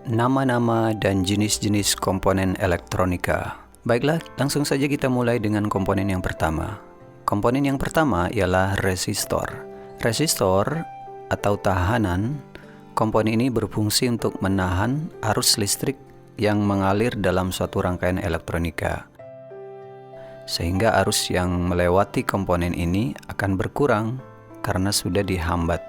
Nama-nama dan jenis-jenis komponen elektronika. Baiklah, langsung saja kita mulai dengan komponen yang pertama. Komponen yang pertama ialah resistor. Resistor atau tahanan, komponen ini berfungsi untuk menahan arus listrik yang mengalir dalam suatu rangkaian elektronika. Sehingga arus yang melewati komponen ini akan berkurang karena sudah dihambat.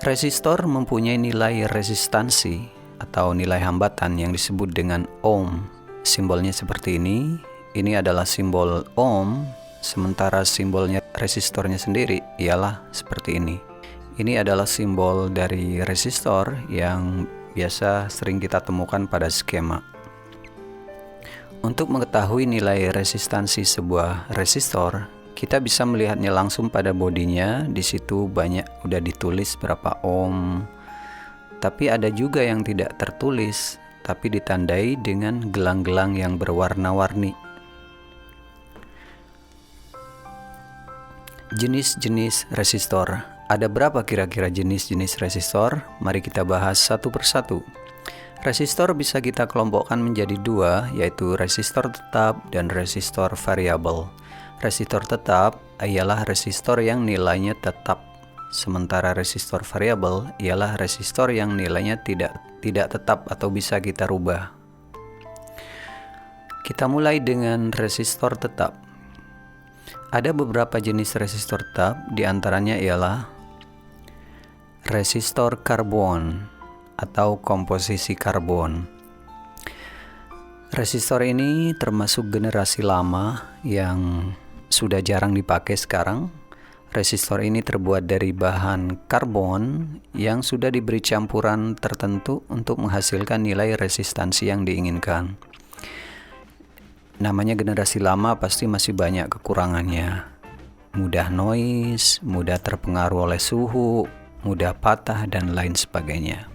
Resistor mempunyai nilai resistansi atau nilai hambatan yang disebut dengan ohm. Simbolnya seperti ini. Ini adalah simbol ohm, sementara simbolnya resistornya sendiri ialah seperti ini. Ini adalah simbol dari resistor yang biasa sering kita temukan pada skema. Untuk mengetahui nilai resistansi sebuah resistor, kita bisa melihatnya langsung pada bodinya. Di situ banyak udah ditulis berapa ohm. Tapi ada juga yang tidak tertulis, tapi ditandai dengan gelang-gelang yang berwarna-warni. Jenis-jenis resistor. Ada berapa kira-kira jenis-jenis resistor? Mari kita bahas satu persatu. Resistor bisa kita kelompokkan menjadi dua, yaitu resistor tetap dan resistor variabel. Resistor tetap ialah resistor yang nilainya tetap, sementara resistor variabel ialah resistor yang nilainya tidak tetap atau bisa kita rubah. Kita mulai dengan resistor tetap. Ada beberapa jenis resistor tetap, diantaranya ialah resistor karbon atau komposisi karbon. Resistor ini termasuk generasi lama yang sudah jarang dipakai sekarang. Resistor ini terbuat dari bahan karbon yang sudah diberi campuran tertentu untuk menghasilkan nilai resistansi yang diinginkan. Namanya generasi lama pasti masih banyak kekurangannya. Mudah noise, mudah terpengaruh oleh suhu, mudah patah, dan lain sebagainya.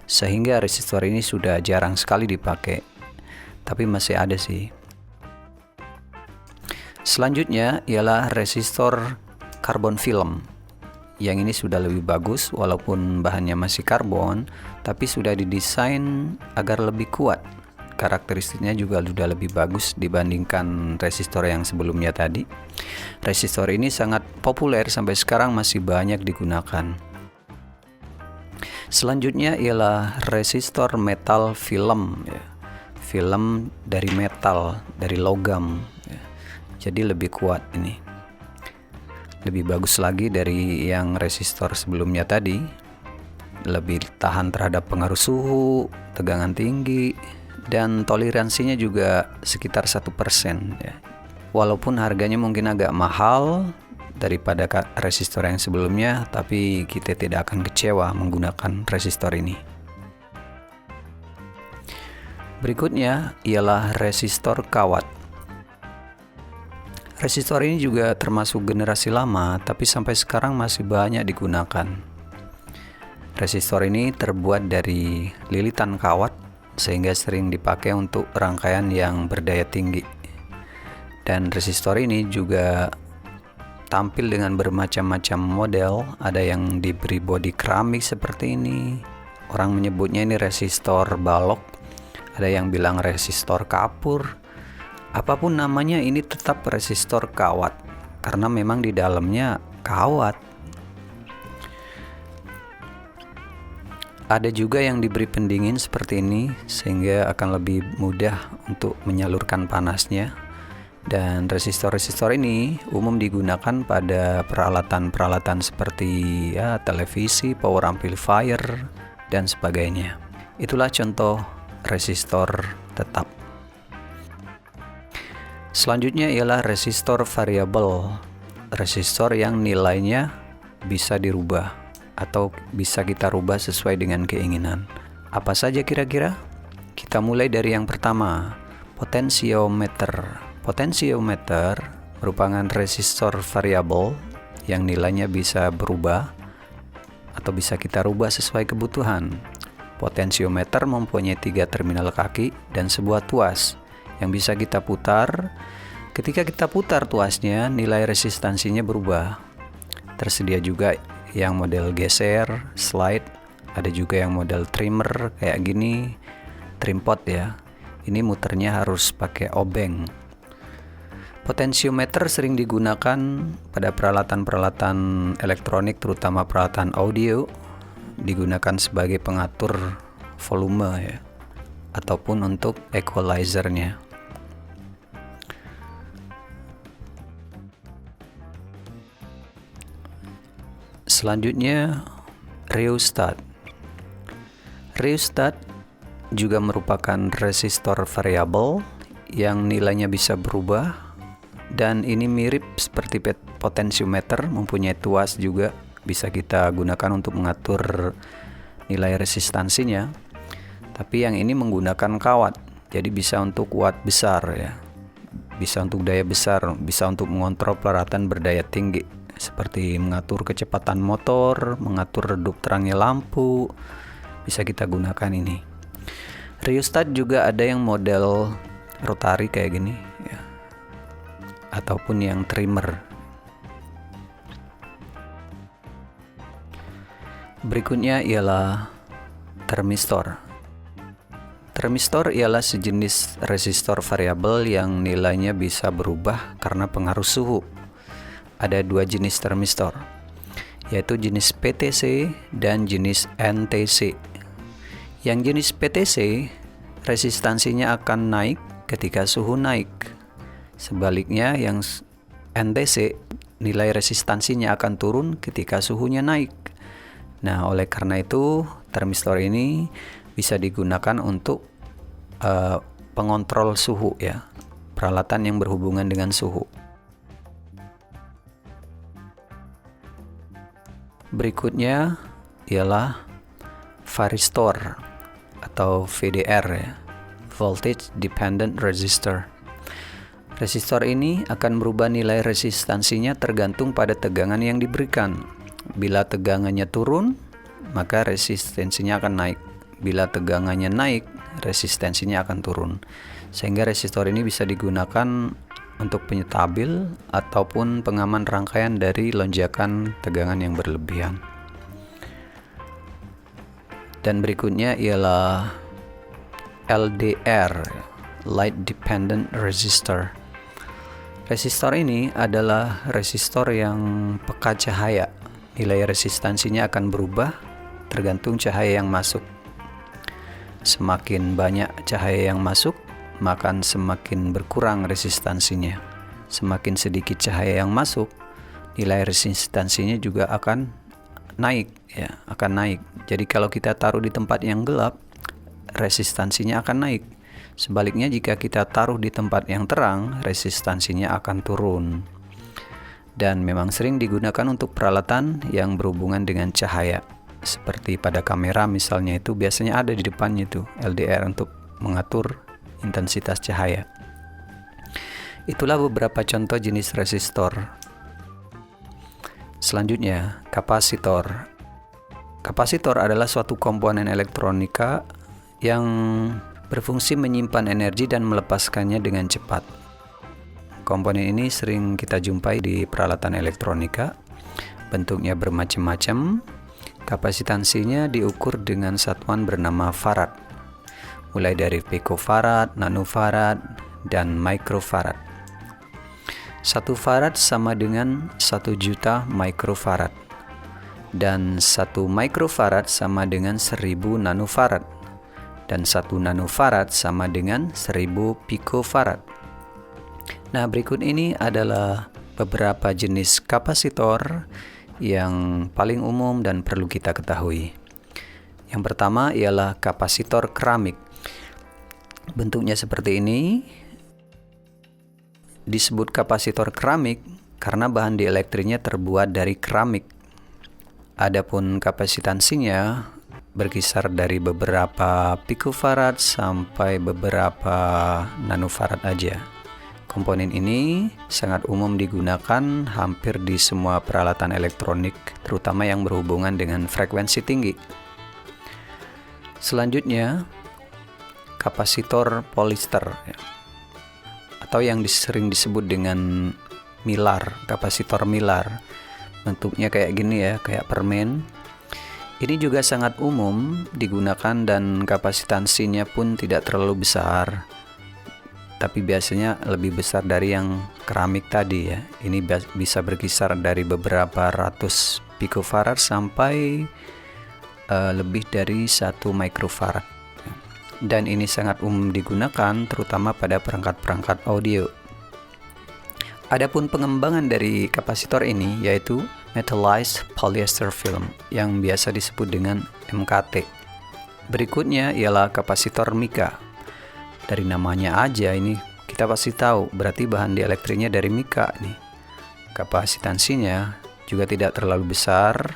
Sehingga resistor ini sudah jarang sekali dipakai. Tapi masih ada sih. Selanjutnya ialah resistor karbon film. Yang ini sudah lebih bagus walaupun bahannya masih karbon, tapi sudah didesain agar lebih kuat. Karakteristiknya juga sudah lebih bagus dibandingkan resistor yang sebelumnya tadi. Resistor ini sangat populer sampai sekarang masih banyak digunakan. Selanjutnya ialah resistor metal film. Film dari metal, dari logam. Jadi lebih kuat ini. Lebih bagus lagi dari yang resistor sebelumnya tadi. Lebih tahan terhadap pengaruh suhu, tegangan tinggi, dan toleransinya juga sekitar 1%. Walaupun harganya mungkin agak mahal daripada resistor yang sebelumnya, tapi kita tidak akan kecewa menggunakan resistor ini. Berikutnya ialah resistor kawat. Resistor ini juga termasuk generasi lama, tapi sampai sekarang masih banyak digunakan. Resistor ini terbuat dari lilitan kawat, sehingga sering dipakai untuk rangkaian yang berdaya tinggi. Dan resistor ini juga tampil dengan bermacam-macam model. Ada yang diberi bodi keramik seperti ini. Orang menyebutnya ini resistor balok. Ada yang bilang resistor kapur. Apapun namanya, ini tetap resistor kawat karena memang di dalamnya kawat. Ada juga yang diberi pendingin seperti ini sehingga akan lebih mudah untuk menyalurkan panasnya. Dan resistor-resistor ini umum digunakan pada peralatan-peralatan seperti televisi, power amplifier, dan sebagainya. Itulah contoh resistor tetap. Selanjutnya ialah resistor variabel. Resistor yang nilainya bisa dirubah atau bisa kita rubah sesuai dengan keinginan. Apa saja kira-kira? Kita mulai dari yang pertama, potensiometer. Potensiometer merupakan resistor variabel yang nilainya bisa berubah atau bisa kita rubah sesuai kebutuhan. Potensiometer mempunyai 3 terminal kaki dan sebuah tuas yang bisa kita putar Ketika kita putar tuasnya, nilai resistansinya berubah. Tersedia juga yang model geser, slide, ada juga yang model trimmer kayak gini, trim pot ya. Ini muternya harus pakai obeng. Potensiometer sering digunakan pada peralatan-peralatan elektronik, terutama peralatan audio, digunakan sebagai pengatur volume ya, ataupun untuk equalizernya. Selanjutnya, rheostat. Rheostat juga merupakan resistor variabel yang nilainya bisa berubah, dan ini mirip seperti potensiometer, mempunyai tuas juga, bisa kita gunakan untuk mengatur nilai resistansinya. Tapi yang ini menggunakan kawat, jadi bisa untuk watt besar ya, bisa untuk daya besar, bisa untuk mengontrol peralatan berdaya tinggi seperti mengatur kecepatan motor, mengatur redup terangnya lampu, bisa kita gunakan ini. Rheostat juga ada yang model rotari kayak gini ya, ataupun yang trimmer. Berikutnya ialah termistor. Termistor ialah sejenis resistor variabel yang nilainya bisa berubah karena pengaruh suhu. Ada dua jenis termistor, yaitu jenis PTC dan jenis NTC. Yang jenis PTC, resistansinya akan naik ketika suhu naik. Sebaliknya yang NTC, nilai resistansinya akan turun ketika suhunya naik. Nah, oleh karena itu, termistor ini bisa digunakan untuk pengontrol suhu ya, peralatan yang berhubungan dengan suhu. Berikutnya ialah varistor atau VDR ya, Voltage Dependent Resistor. Resistor ini akan berubah nilai resistansinya tergantung pada tegangan yang diberikan. Bila tegangannya turun, maka resistensinya akan naik. Bila tegangannya naik, resistensinya akan turun. Sehingga resistor ini bisa digunakan untuk penyetabil ataupun pengaman rangkaian dari lonjakan tegangan yang berlebihan. Dan berikutnya ialah LDR, Light Dependent Resistor. Resistor ini adalah resistor yang peka cahaya. Nilai resistansinya akan berubah tergantung cahaya yang masuk. Semakin banyak cahaya yang masuk, maka semakin berkurang resistansinya. Semakin sedikit cahaya yang masuk, nilai resistansinya juga akan naik ya, akan naik. Jadi kalau kita taruh di tempat yang gelap, resistansinya akan naik. Sebaliknya jika kita taruh di tempat yang terang, resistansinya akan turun. Dan memang sering digunakan untuk peralatan yang berhubungan dengan cahaya. Seperti pada kamera misalnya, itu biasanya ada di depannya tuh LDR untuk mengatur intensitas cahaya. Itulah beberapa contoh jenis resistor. Selanjutnya, kapasitor. Kapasitor adalah suatu komponen elektronika yang berfungsi menyimpan energi dan melepaskannya dengan cepat. Komponen ini sering kita jumpai di peralatan elektronika. Bentuknya bermacam-macam. Kapasitansinya diukur dengan satuan bernama farad, mulai dari picofarad, nanofarad, dan microfarad. 1 farad sama dengan 1 juta microfarad, dan 1 microfarad sama dengan 1000 nanofarad, dan 1 nanofarad sama dengan 1000 picofarad. Nah, berikut ini adalah beberapa jenis kapasitor yang paling umum dan perlu kita ketahui. Yang pertama ialah kapasitor keramik. Bentuknya seperti ini. Disebut kapasitor keramik karena bahan dielektriknya terbuat dari keramik. Adapun kapasitansinya berkisar dari beberapa picofarad sampai beberapa nanofarad aja. Komponen ini sangat umum digunakan hampir di semua peralatan elektronik, terutama yang berhubungan dengan frekuensi tinggi. Selanjutnya, kapasitor polister atau yang sering disebut dengan milar, kapasitor milar. Bentuknya kayak gini ya, kayak permen. Ini juga sangat umum digunakan dan kapasitansinya pun tidak terlalu besar, tapi biasanya lebih besar dari yang keramik tadi ya. Ini bisa berkisar dari beberapa ratus picofarad sampai lebih dari 1 microfarad. Dan ini sangat umum digunakan terutama pada perangkat-perangkat audio. Adapun pengembangan dari kapasitor ini yaitu metallized polyester film yang biasa disebut dengan MKT. Berikutnya ialah kapasitor mika. Dari namanya aja ini kita pasti tahu berarti bahan dielektriknya dari mika nih. Kapasitansinya juga tidak terlalu besar,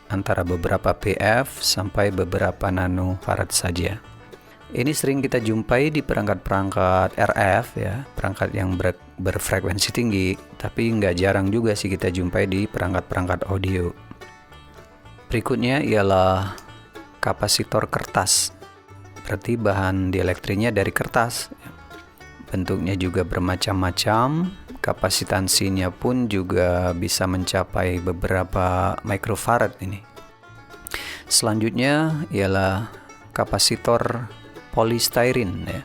antara beberapa PF sampai beberapa nanofarad saja. Ini sering kita jumpai di perangkat-perangkat RF ya, perangkat yang berfrekuensi tinggi, tapi nggak jarang juga sih kita jumpai di perangkat-perangkat audio. Berikutnya ialah kapasitor kertas. Berarti bahan dielektriknya dari kertas. Bentuknya juga bermacam-macam, kapasitansinya pun juga bisa mencapai beberapa microfarad ini. Selanjutnya ialah kapasitor polystyrene ya.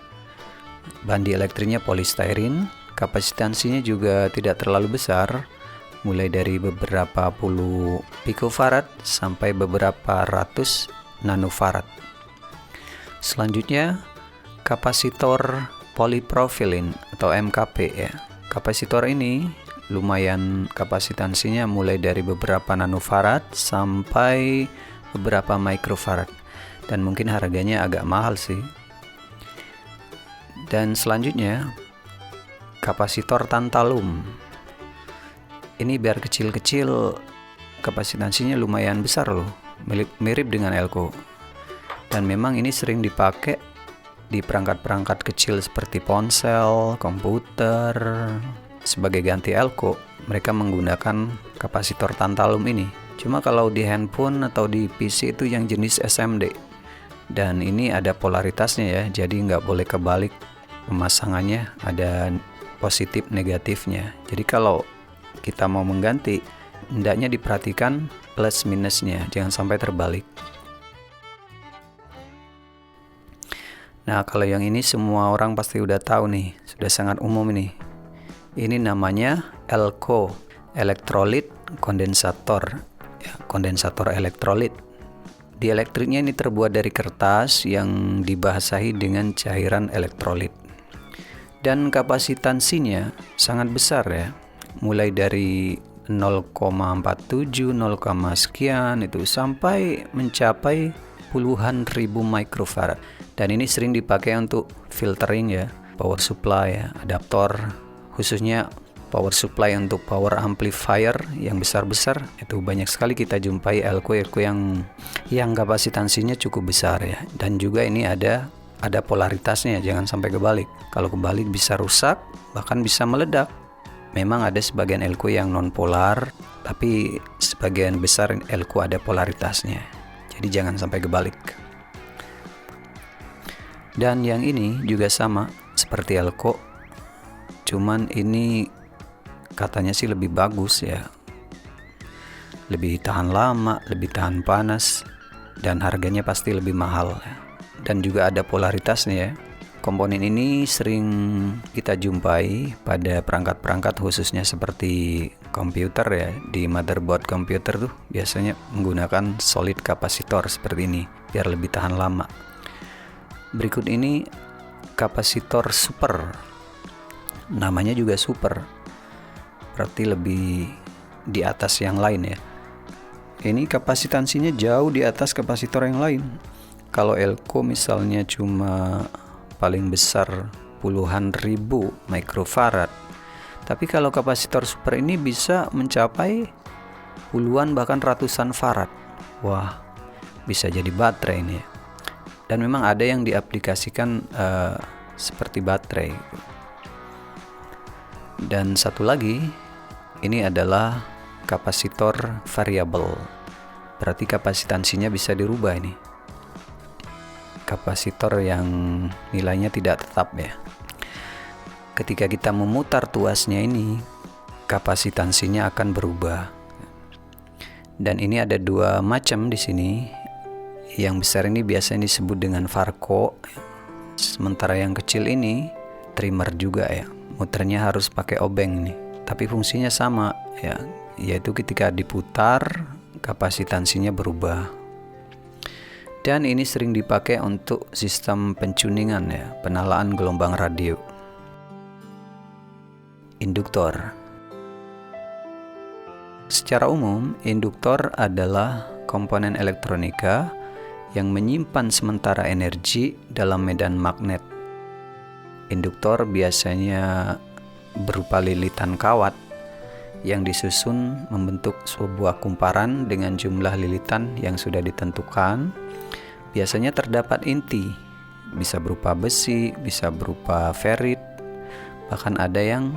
Bahan dielektriknya polystyrene, kapasitansinya juga tidak terlalu besar, mulai dari beberapa puluh picofarad sampai beberapa ratus nanofarad. Selanjutnya kapasitor polypropylene atau MKP ya. Kapasitor ini lumayan kapasitansinya mulai dari beberapa nanofarad sampai beberapa microfarad, dan mungkin harganya agak mahal sih. Dan selanjutnya kapasitor tantalum. Ini biar kecil-kecil kapasitansinya lumayan besar loh, mirip dengan elko. Dan memang ini sering dipakai di perangkat-perangkat kecil seperti ponsel, komputer. Sebagai ganti elko, mereka menggunakan kapasitor tantalum ini. Cuma kalau di handphone atau di PC itu yang jenis SMD. Dan ini ada polaritasnya ya, jadi nggak boleh kebalik pemasangannya, ada positif negatifnya. Jadi kalau kita mau mengganti, hendaknya diperhatikan plus minusnya, jangan sampai terbalik. Nah, kalau yang ini semua orang pasti udah tahu nih, sudah sangat umum ini. Ini namanya elko, elektrolit kondensator, ya, kondensator elektrolit. Dielektriknya ini terbuat dari kertas yang dibasahi dengan cairan elektrolit. Dan kapasitansinya sangat besar ya, mulai dari 0,47, 0, sekian itu sampai mencapai puluhan ribu microfarad. Dan ini sering dipakai untuk filtering ya, power supply ya, adaptor, khususnya power supply untuk power amplifier yang besar-besar. Itu banyak sekali kita jumpai elko yang kapasitansinya cukup besar ya. Dan juga ini ada polaritasnya, jangan sampai kebalik. Kalau kebalik bisa rusak, bahkan bisa meledak. Memang ada sebagian elko yang non polar, tapi sebagian besar elko ada polaritasnya. Jadi jangan sampai kebalik. Dan yang ini juga sama seperti elko, cuman ini katanya sih lebih bagus ya, lebih tahan lama, lebih tahan panas, dan harganya pasti lebih mahal ya. Dan juga ada polaritasnya ya. Komponen ini sering kita jumpai pada perangkat-perangkat khususnya seperti komputer ya. Di motherboard komputer tuh biasanya menggunakan solid kapasitor seperti ini biar lebih tahan lama. Berikut ini kapasitor super. Namanya juga super, berarti lebih di atas yang lain ya. Ini kapasitansinya jauh di atas kapasitor yang lain. Kalau elko misalnya cuma paling besar puluhan ribu microfarad, tapi kalau kapasitor super ini bisa mencapai puluhan bahkan ratusan farad. Wah, bisa jadi baterai ini ya. Dan memang ada yang diaplikasikan seperti baterai. Dan satu lagi, ini adalah kapasitor variabel. Berarti kapasitansinya bisa dirubah ini. Kapasitor yang nilainya tidak tetap ya. ketika kita memutar tuasnya ini, kapasitansinya akan berubah. Dan ini ada dua macam di sini. Yang besar ini biasanya disebut dengan Farco, sementara yang kecil ini trimmer juga ya. Muternya harus pakai obeng nih, tapi fungsinya sama ya, yaitu ketika diputar kapasitansinya berubah. Dan ini sering dipakai untuk sistem pencuningan ya, penalaan gelombang radio. Induktor. Secara umum, induktor adalah komponen elektronika yang menyimpan sementara energi dalam medan magnet. Induktor biasanya berupa lilitan kawat yang disusun membentuk sebuah kumparan dengan jumlah lilitan yang sudah ditentukan. Biasanya terdapat inti, bisa berupa besi, bisa berupa ferit, bahkan ada yang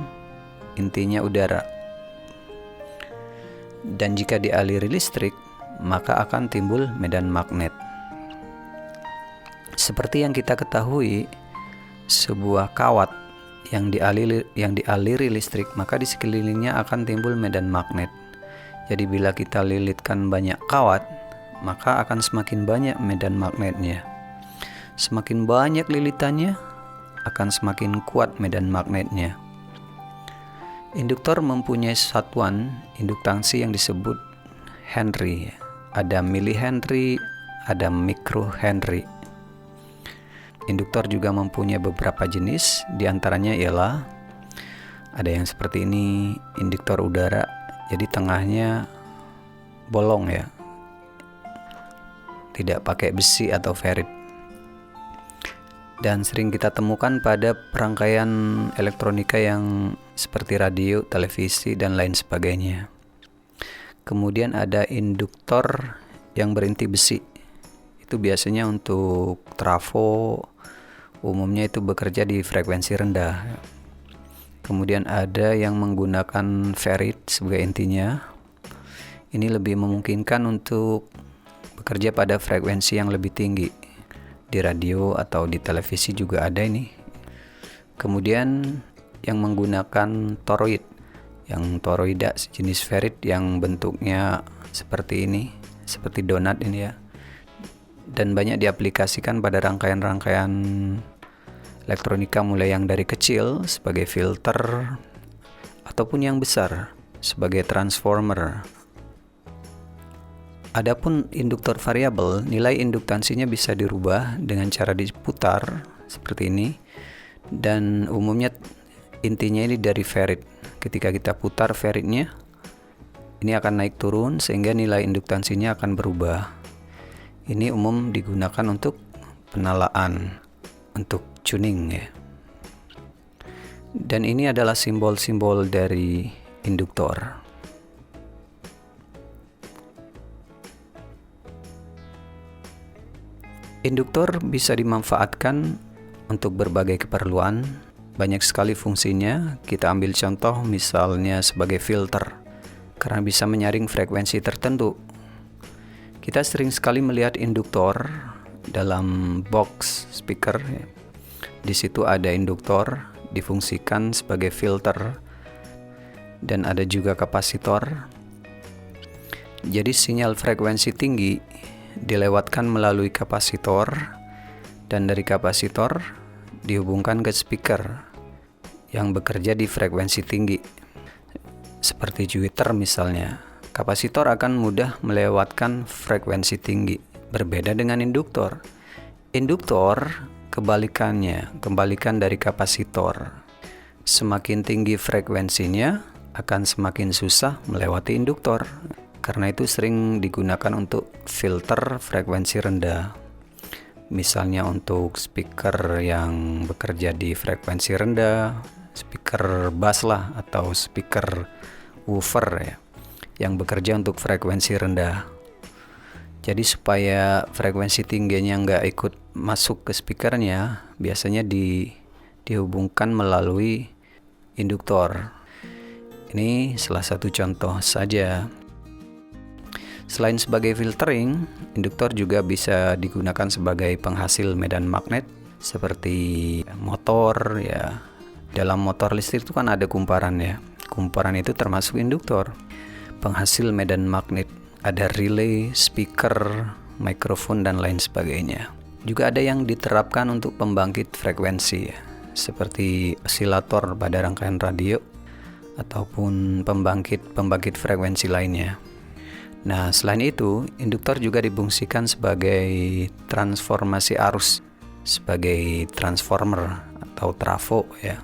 intinya udara. Dan jika dialiri listrik, maka akan timbul medan magnet. Seperti yang kita ketahui, sebuah kawat yang dialiri listrik, maka di sekelilingnya akan timbul medan magnet. Jadi bila kita lilitkan banyak kawat, maka akan semakin banyak medan magnetnya. Semakin banyak lilitannya, akan semakin kuat medan magnetnya. Induktor mempunyai satuan induktansi yang disebut Henry. Ada milihenry, ada mikrohenry. Induktor juga mempunyai beberapa jenis, diantaranya ialah ada yang seperti ini, induktor udara, jadi tengahnya bolong ya, tidak pakai besi atau ferit. Dan sering kita temukan pada perangkaian elektronika yang seperti radio, televisi, dan lain sebagainya. Kemudian ada induktor yang berinti besi. Itu biasanya untuk trafo, umumnya itu bekerja di frekuensi rendah. Kemudian ada yang menggunakan ferit sebagai intinya. Ini lebih memungkinkan untuk bekerja pada frekuensi yang lebih tinggi. Di radio atau di televisi juga ada ini. Kemudian yang menggunakan toroid, yang toroida jenis ferit yang bentuknya seperti ini, seperti donat ini ya. Dan banyak diaplikasikan pada rangkaian-rangkaian elektronika, mulai yang dari kecil sebagai filter ataupun yang besar sebagai transformer. Adapun induktor variabel, nilai induktansinya bisa dirubah dengan cara diputar seperti ini, dan umumnya intinya ini dari ferit. Ketika kita putar feritnya, ini akan naik turun sehingga nilai induktansinya akan berubah. Ini umum digunakan untuk penalaan, untuk tuning ya. Dan ini adalah simbol-simbol dari induktor. Induktor bisa dimanfaatkan untuk berbagai keperluan, banyak sekali fungsinya. Kita ambil contoh misalnya sebagai filter, karena bisa menyaring frekuensi tertentu. Kita sering sekali melihat induktor dalam box speaker. Di situ ada induktor difungsikan sebagai filter, dan ada juga kapasitor. Jadi sinyal frekuensi tinggi dilewatkan melalui kapasitor, dan dari kapasitor dihubungkan ke speaker yang bekerja di frekuensi tinggi. Seperti Twitter misalnya. Kapasitor akan mudah melewatkan frekuensi tinggi, berbeda dengan induktor. Induktor kebalikan dari kapasitor. Semakin tinggi frekuensinya, akan semakin susah melewati induktor. Karena itu sering digunakan untuk filter frekuensi rendah. Misalnya untuk speaker yang bekerja di frekuensi rendah, speaker bass lah, atau speaker woofer ya, yang bekerja untuk frekuensi rendah. Jadi supaya frekuensi tingginya nggak ikut masuk ke speakernya, biasanya dihubungkan melalui induktor. Ini salah satu contoh saja. Selain sebagai filtering, induktor juga bisa digunakan sebagai penghasil medan magnet seperti motor ya, Dalam motor listrik itu kan ada kumparan ya. Kumparan itu termasuk induktor, penghasil medan magnet. Ada relay, speaker, mikrofon, dan lain sebagainya. Juga ada yang diterapkan untuk pembangkit frekuensi ya, seperti osilator pada rangkaian radio ataupun pembangkit frekuensi lainnya. Nah, selain itu, induktor juga difungsikan sebagai transformasi arus, sebagai transformer atau trafo ya.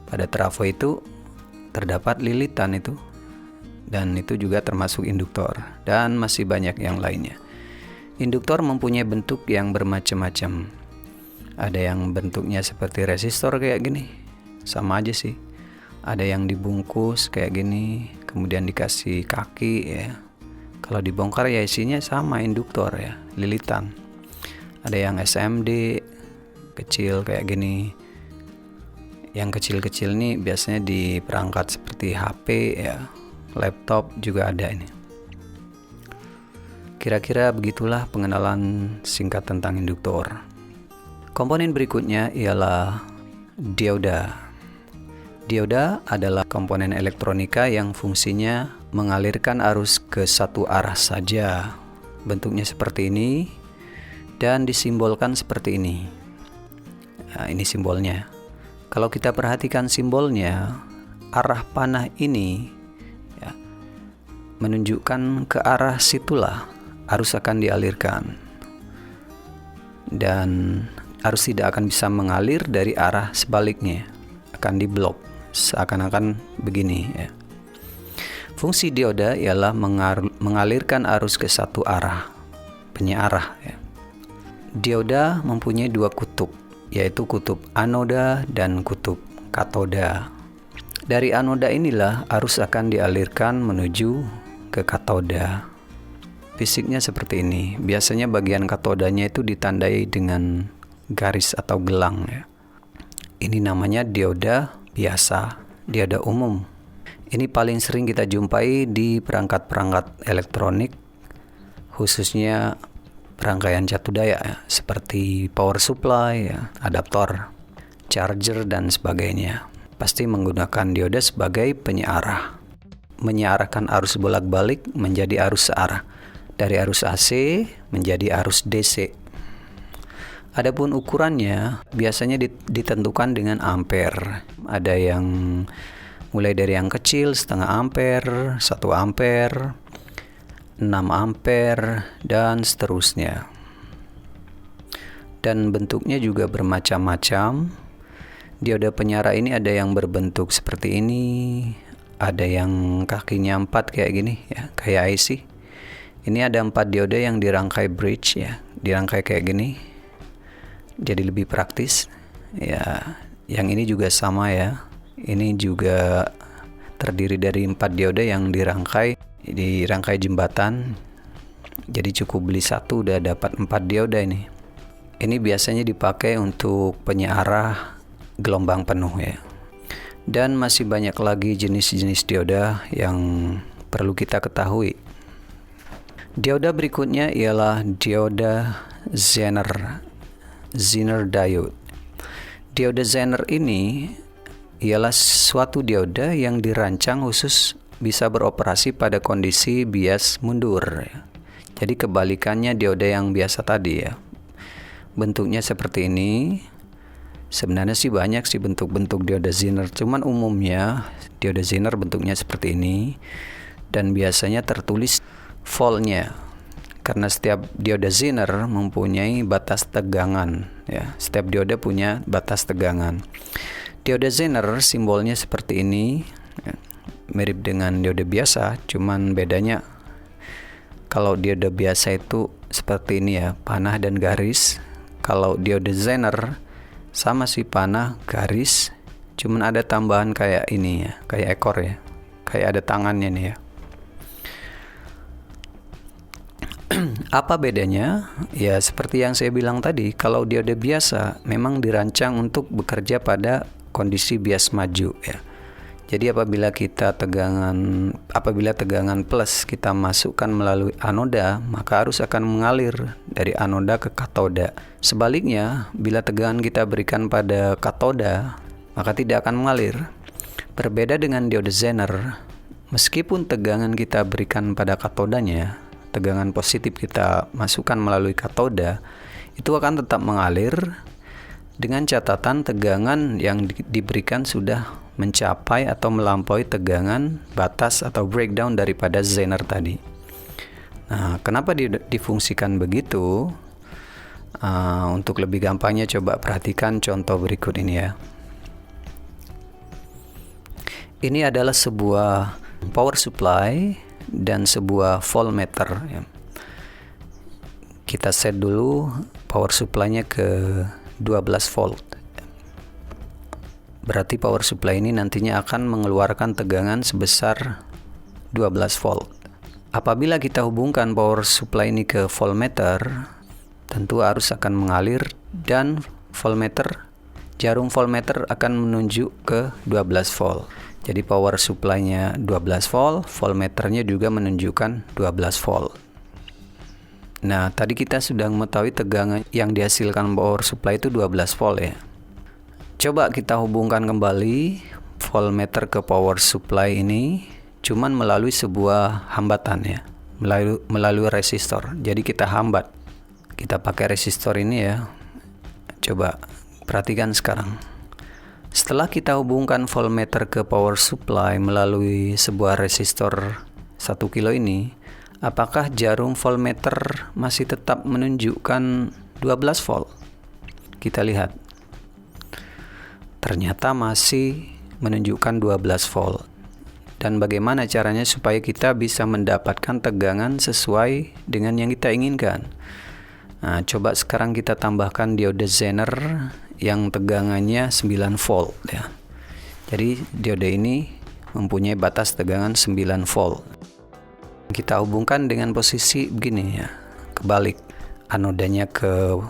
Pada trafo itu terdapat lilitan itu, dan itu juga termasuk induktor, dan masih banyak yang lainnya. Induktor mempunyai bentuk yang bermacam-macam. Ada yang bentuknya seperti resistor kayak gini, sama aja sih. Ada yang dibungkus kayak gini, kemudian dikasih kaki ya. Kalau dibongkar ya isinya sama, induktor ya, lilitan. Ada yang SMD kecil kayak gini. Yang kecil-kecil nih biasanya di perangkat seperti HP ya, laptop juga ada ini. Kira-kira begitulah pengenalan singkat tentang induktor. Komponen berikutnya ialah dioda. Dioda adalah komponen elektronika yang fungsinya mengalirkan arus ke satu arah saja. Bentuknya seperti ini dan disimbolkan seperti ini. Nah, ini simbolnya. Kalau kita perhatikan simbolnya, arah panah ini ya, menunjukkan ke arah situlah arus akan dialirkan, dan arus tidak akan bisa mengalir dari arah sebaliknya, akan diblok seakan-akan begini ya. Fungsi dioda ialah mengalirkan arus ke satu arah, penyearah ya. Dioda mempunyai dua kutub, yaitu kutub anoda dan kutub katoda. Dari anoda inilah arus akan dialirkan menuju ke katoda. Fisiknya seperti ini. Biasanya bagian katodanya itu ditandai dengan garis atau gelang ya. Ini namanya dioda biasa, dioda umum. Ini paling sering kita jumpai di perangkat-perangkat elektronik, khususnya perangkaian jatuh daya ya, seperti power supply ya, adaptor, charger, dan sebagainya. Pasti menggunakan dioda sebagai penyearah, menyearahkan arus bolak-balik menjadi arus searah, dari arus AC menjadi arus DC. Adapun ukurannya biasanya ditentukan dengan ampere. Ada yang mulai dari yang kecil setengah ampere, 1 ampere, 6 ampere, dan seterusnya. Dan bentuknya juga bermacam-macam. Dioda penyearah ini ada yang berbentuk seperti ini, ada yang kakinya 4 kayak gini ya, kayak IC. Ini ada 4 dioda yang dirangkai bridge ya, dirangkai kayak gini. Jadi lebih praktis. Ya, yang ini juga sama ya. Ini juga terdiri dari 4 dioda yang dirangkai jembatan. Jadi cukup beli satu udah dapat 4 dioda ini. Ini biasanya dipakai untuk penyearah gelombang penuh ya. Dan masih banyak lagi jenis-jenis dioda yang perlu kita ketahui. Dioda berikutnya ialah dioda Zener diode. Dioda Zener ini ialah suatu dioda yang dirancang khusus bisa beroperasi pada kondisi bias mundur. Jadi kebalikannya dioda yang biasa tadi ya. Bentuknya seperti ini. Sebenarnya sih banyak sih bentuk-bentuk dioda Zener, cuman umumnya dioda Zener bentuknya seperti ini, dan biasanya tertulis voltnya. Karena setiap dioda Zener mempunyai batas tegangan ya. Setiap dioda punya batas tegangan. Dioda Zener simbolnya seperti ini ya. Mirip dengan dioda biasa, cuman bedanya kalau dioda biasa itu seperti ini ya, panah dan garis. Kalau dioda Zener sama sih, panah, garis, cuman ada tambahan kayak ini ya, kayak ekor ya, kayak ada tangannya nih ya. Apa bedanya? Ya seperti yang saya bilang tadi, kalau dioda biasa memang dirancang untuk bekerja pada kondisi bias maju ya. Jadi apabila tegangan plus kita masukkan melalui anoda, maka arus akan mengalir dari anoda ke katoda. Sebaliknya, bila tegangan kita berikan pada katoda, maka tidak akan mengalir. Berbeda dengan diode Zener, meskipun tegangan kita berikan pada katodanya, tegangan positif kita masukkan melalui katoda, itu akan tetap mengalir dengan catatan tegangan yang diberikan sudah mencapai atau melampaui tegangan batas atau breakdown daripada Zener tadi. Nah, kenapa difungsikan begitu? Untuk lebih gampangnya coba perhatikan contoh berikut ini ya. Ini adalah sebuah power supply dan sebuah voltmeter ya. Kita set dulu power supply-nya ke 12 volt. Berarti power supply ini nantinya akan mengeluarkan tegangan sebesar 12 volt. Apabila kita hubungkan power supply ini ke voltmeter, tentu arus akan mengalir dan jarum voltmeter akan menunjuk ke 12 volt. Jadi power supply-nya 12 volt, voltmeternya juga menunjukkan 12 volt. Nah, tadi kita sudah mengetahui tegangan yang dihasilkan power supply itu 12 volt ya. Coba kita hubungkan kembali voltmeter ke power supply ini cuman melalui sebuah hambatan ya, melalui resistor. Jadi kita hambat. Kita pakai resistor ini ya. Coba perhatikan sekarang. Setelah kita hubungkan voltmeter ke power supply melalui sebuah resistor 1 kilo ini, apakah jarum voltmeter masih tetap menunjukkan 12 volt? Kita lihat. Ternyata masih menunjukkan 12 volt. Dan bagaimana caranya supaya kita bisa mendapatkan tegangan sesuai dengan yang kita inginkan? Nah, coba sekarang kita tambahkan diode Zener yang tegangannya 9 volt ya. Jadi diode ini mempunyai batas tegangan 9 volt. Kita hubungkan dengan posisi begini ya, kebalik. Anodanya ke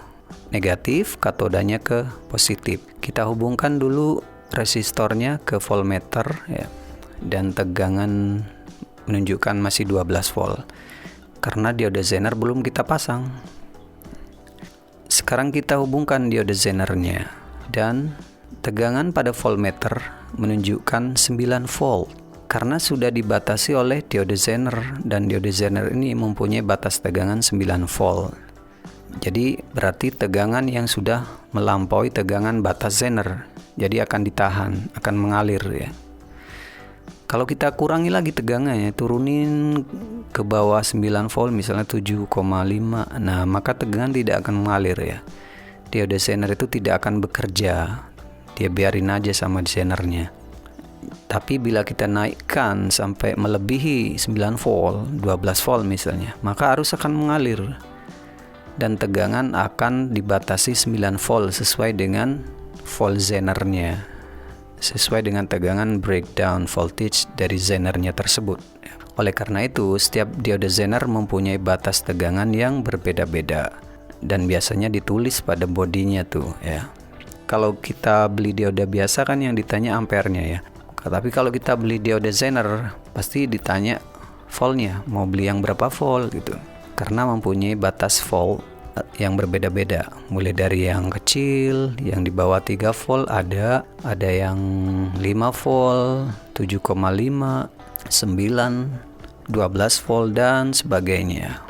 negatif, katodanya ke positif. Kita hubungkan dulu resistornya ke voltmeter ya, dan tegangan menunjukkan masih 12 volt. Karena diode Zener belum kita pasang. Sekarang kita hubungkan diode Zenernya dan tegangan pada voltmeter menunjukkan 9 volt karena sudah dibatasi oleh diode Zener, dan diode Zener ini mempunyai batas tegangan 9 volt. Jadi berarti tegangan yang sudah melampaui tegangan batas Zener, jadi akan ditahan, akan mengalir ya. Kalau kita kurangi lagi tegangannya, turunin ke bawah 9 volt, misalnya 7,5, nah maka tegangan tidak akan mengalir ya. Diode Zener itu tidak akan bekerja, dia biarin aja sama Zenernya. Tapi bila kita naikkan sampai melebihi 9 volt, 12 volt misalnya, maka arus akan mengalir. Dan tegangan akan dibatasi 9 volt sesuai dengan volt Zenernya, sesuai dengan tegangan breakdown voltage dari Zenernya tersebut. Oleh karena itu, setiap diode Zener mempunyai batas tegangan yang berbeda-beda dan biasanya ditulis pada bodinya tuh ya. Kalau kita beli diode biasa kan yang ditanya ampernya ya. Tapi kalau kita beli diode Zener pasti ditanya voltnya, mau beli yang berapa volt gitu. Karena mempunyai batas volt yang berbeda-beda, mulai dari yang kecil, yang di bawah 3 volt ada yang 5 volt, 7,5, 9, 12 volt dan sebagainya.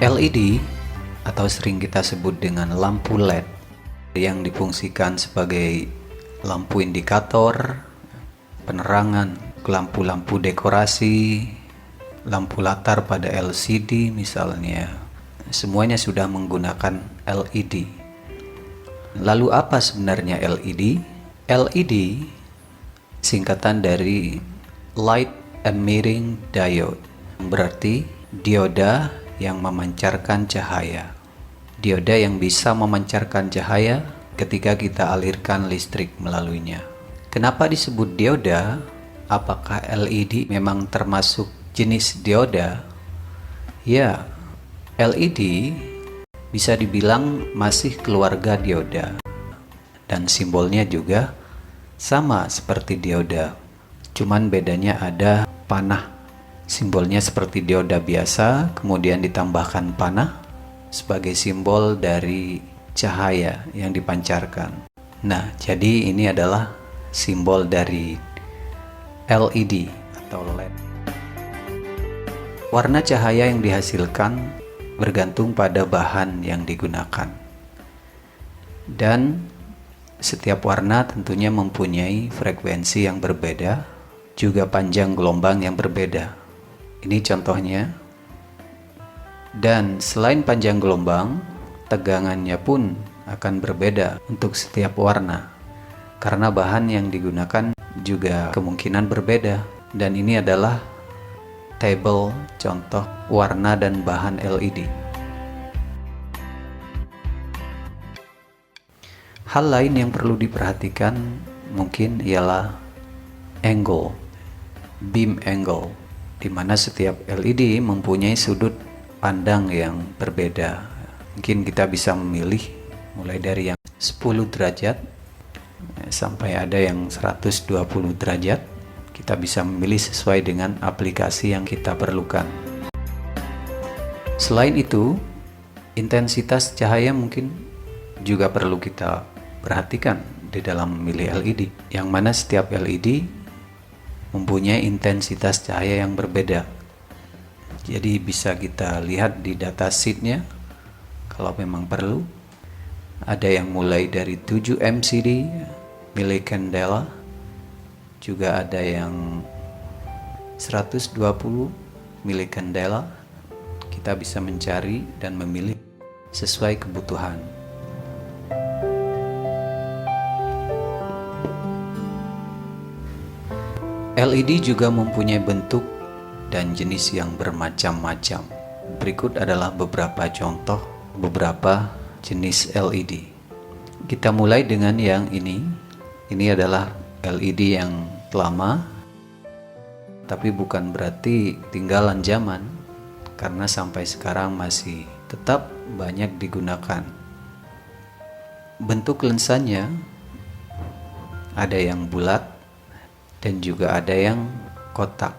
LED atau sering kita sebut dengan lampu LED yang difungsikan sebagai lampu indikator, penerangan, lampu-lampu dekorasi, lampu latar pada LCD misalnya, semuanya sudah menggunakan LED. Lalu apa sebenarnya LED? LED singkatan dari Light Emitting Diode, berarti dioda yang memancarkan cahaya. Dioda yang bisa memancarkan cahaya ketika kita alirkan listrik melaluinya. Kenapa disebut dioda? Apakah LED memang termasuk jenis dioda? Ya, LED bisa dibilang masih keluarga dioda, dan simbolnya juga sama seperti dioda. Cuman bedanya ada panah Simbolnya seperti dioda biasa, kemudian ditambahkan panah sebagai simbol dari cahaya yang dipancarkan. Nah, jadi ini adalah simbol dari LED atau LED. Warna cahaya yang dihasilkan bergantung pada bahan yang digunakan. Dan setiap warna tentunya mempunyai frekuensi yang berbeda, juga panjang gelombang yang berbeda. Ini contohnya. Dan selain panjang gelombang, tegangannya pun akan berbeda untuk setiap warna, karena bahan yang digunakan juga kemungkinan berbeda. Dan ini adalah tabel contoh warna dan bahan LED. Hal lain yang perlu diperhatikan mungkin ialah angle, beam angle, di mana setiap LED mempunyai sudut pandang yang berbeda. Mungkin kita bisa memilih mulai dari yang 10 derajat sampai ada yang 120 derajat. Kita bisa memilih sesuai dengan aplikasi yang kita perlukan. Selain itu, intensitas cahaya mungkin juga perlu kita perhatikan di dalam memilih LED, yang mana setiap LED mempunyai intensitas cahaya yang berbeda. Jadi bisa kita lihat di data sheetnya kalau memang perlu. Ada yang mulai dari 7 MCD millicandela, juga ada yang 120 millicandela. Kita bisa mencari dan memilih sesuai kebutuhan. LED juga mempunyai bentuk dan jenis yang bermacam-macam. Berikut adalah beberapa contoh beberapa jenis LED. Kita mulai dengan yang ini. Ini adalah LED yang lama, tapi bukan berarti tinggalan zaman, karena sampai sekarang masih tetap banyak digunakan. Bentuk lensanya ada yang bulat dan juga ada yang kotak,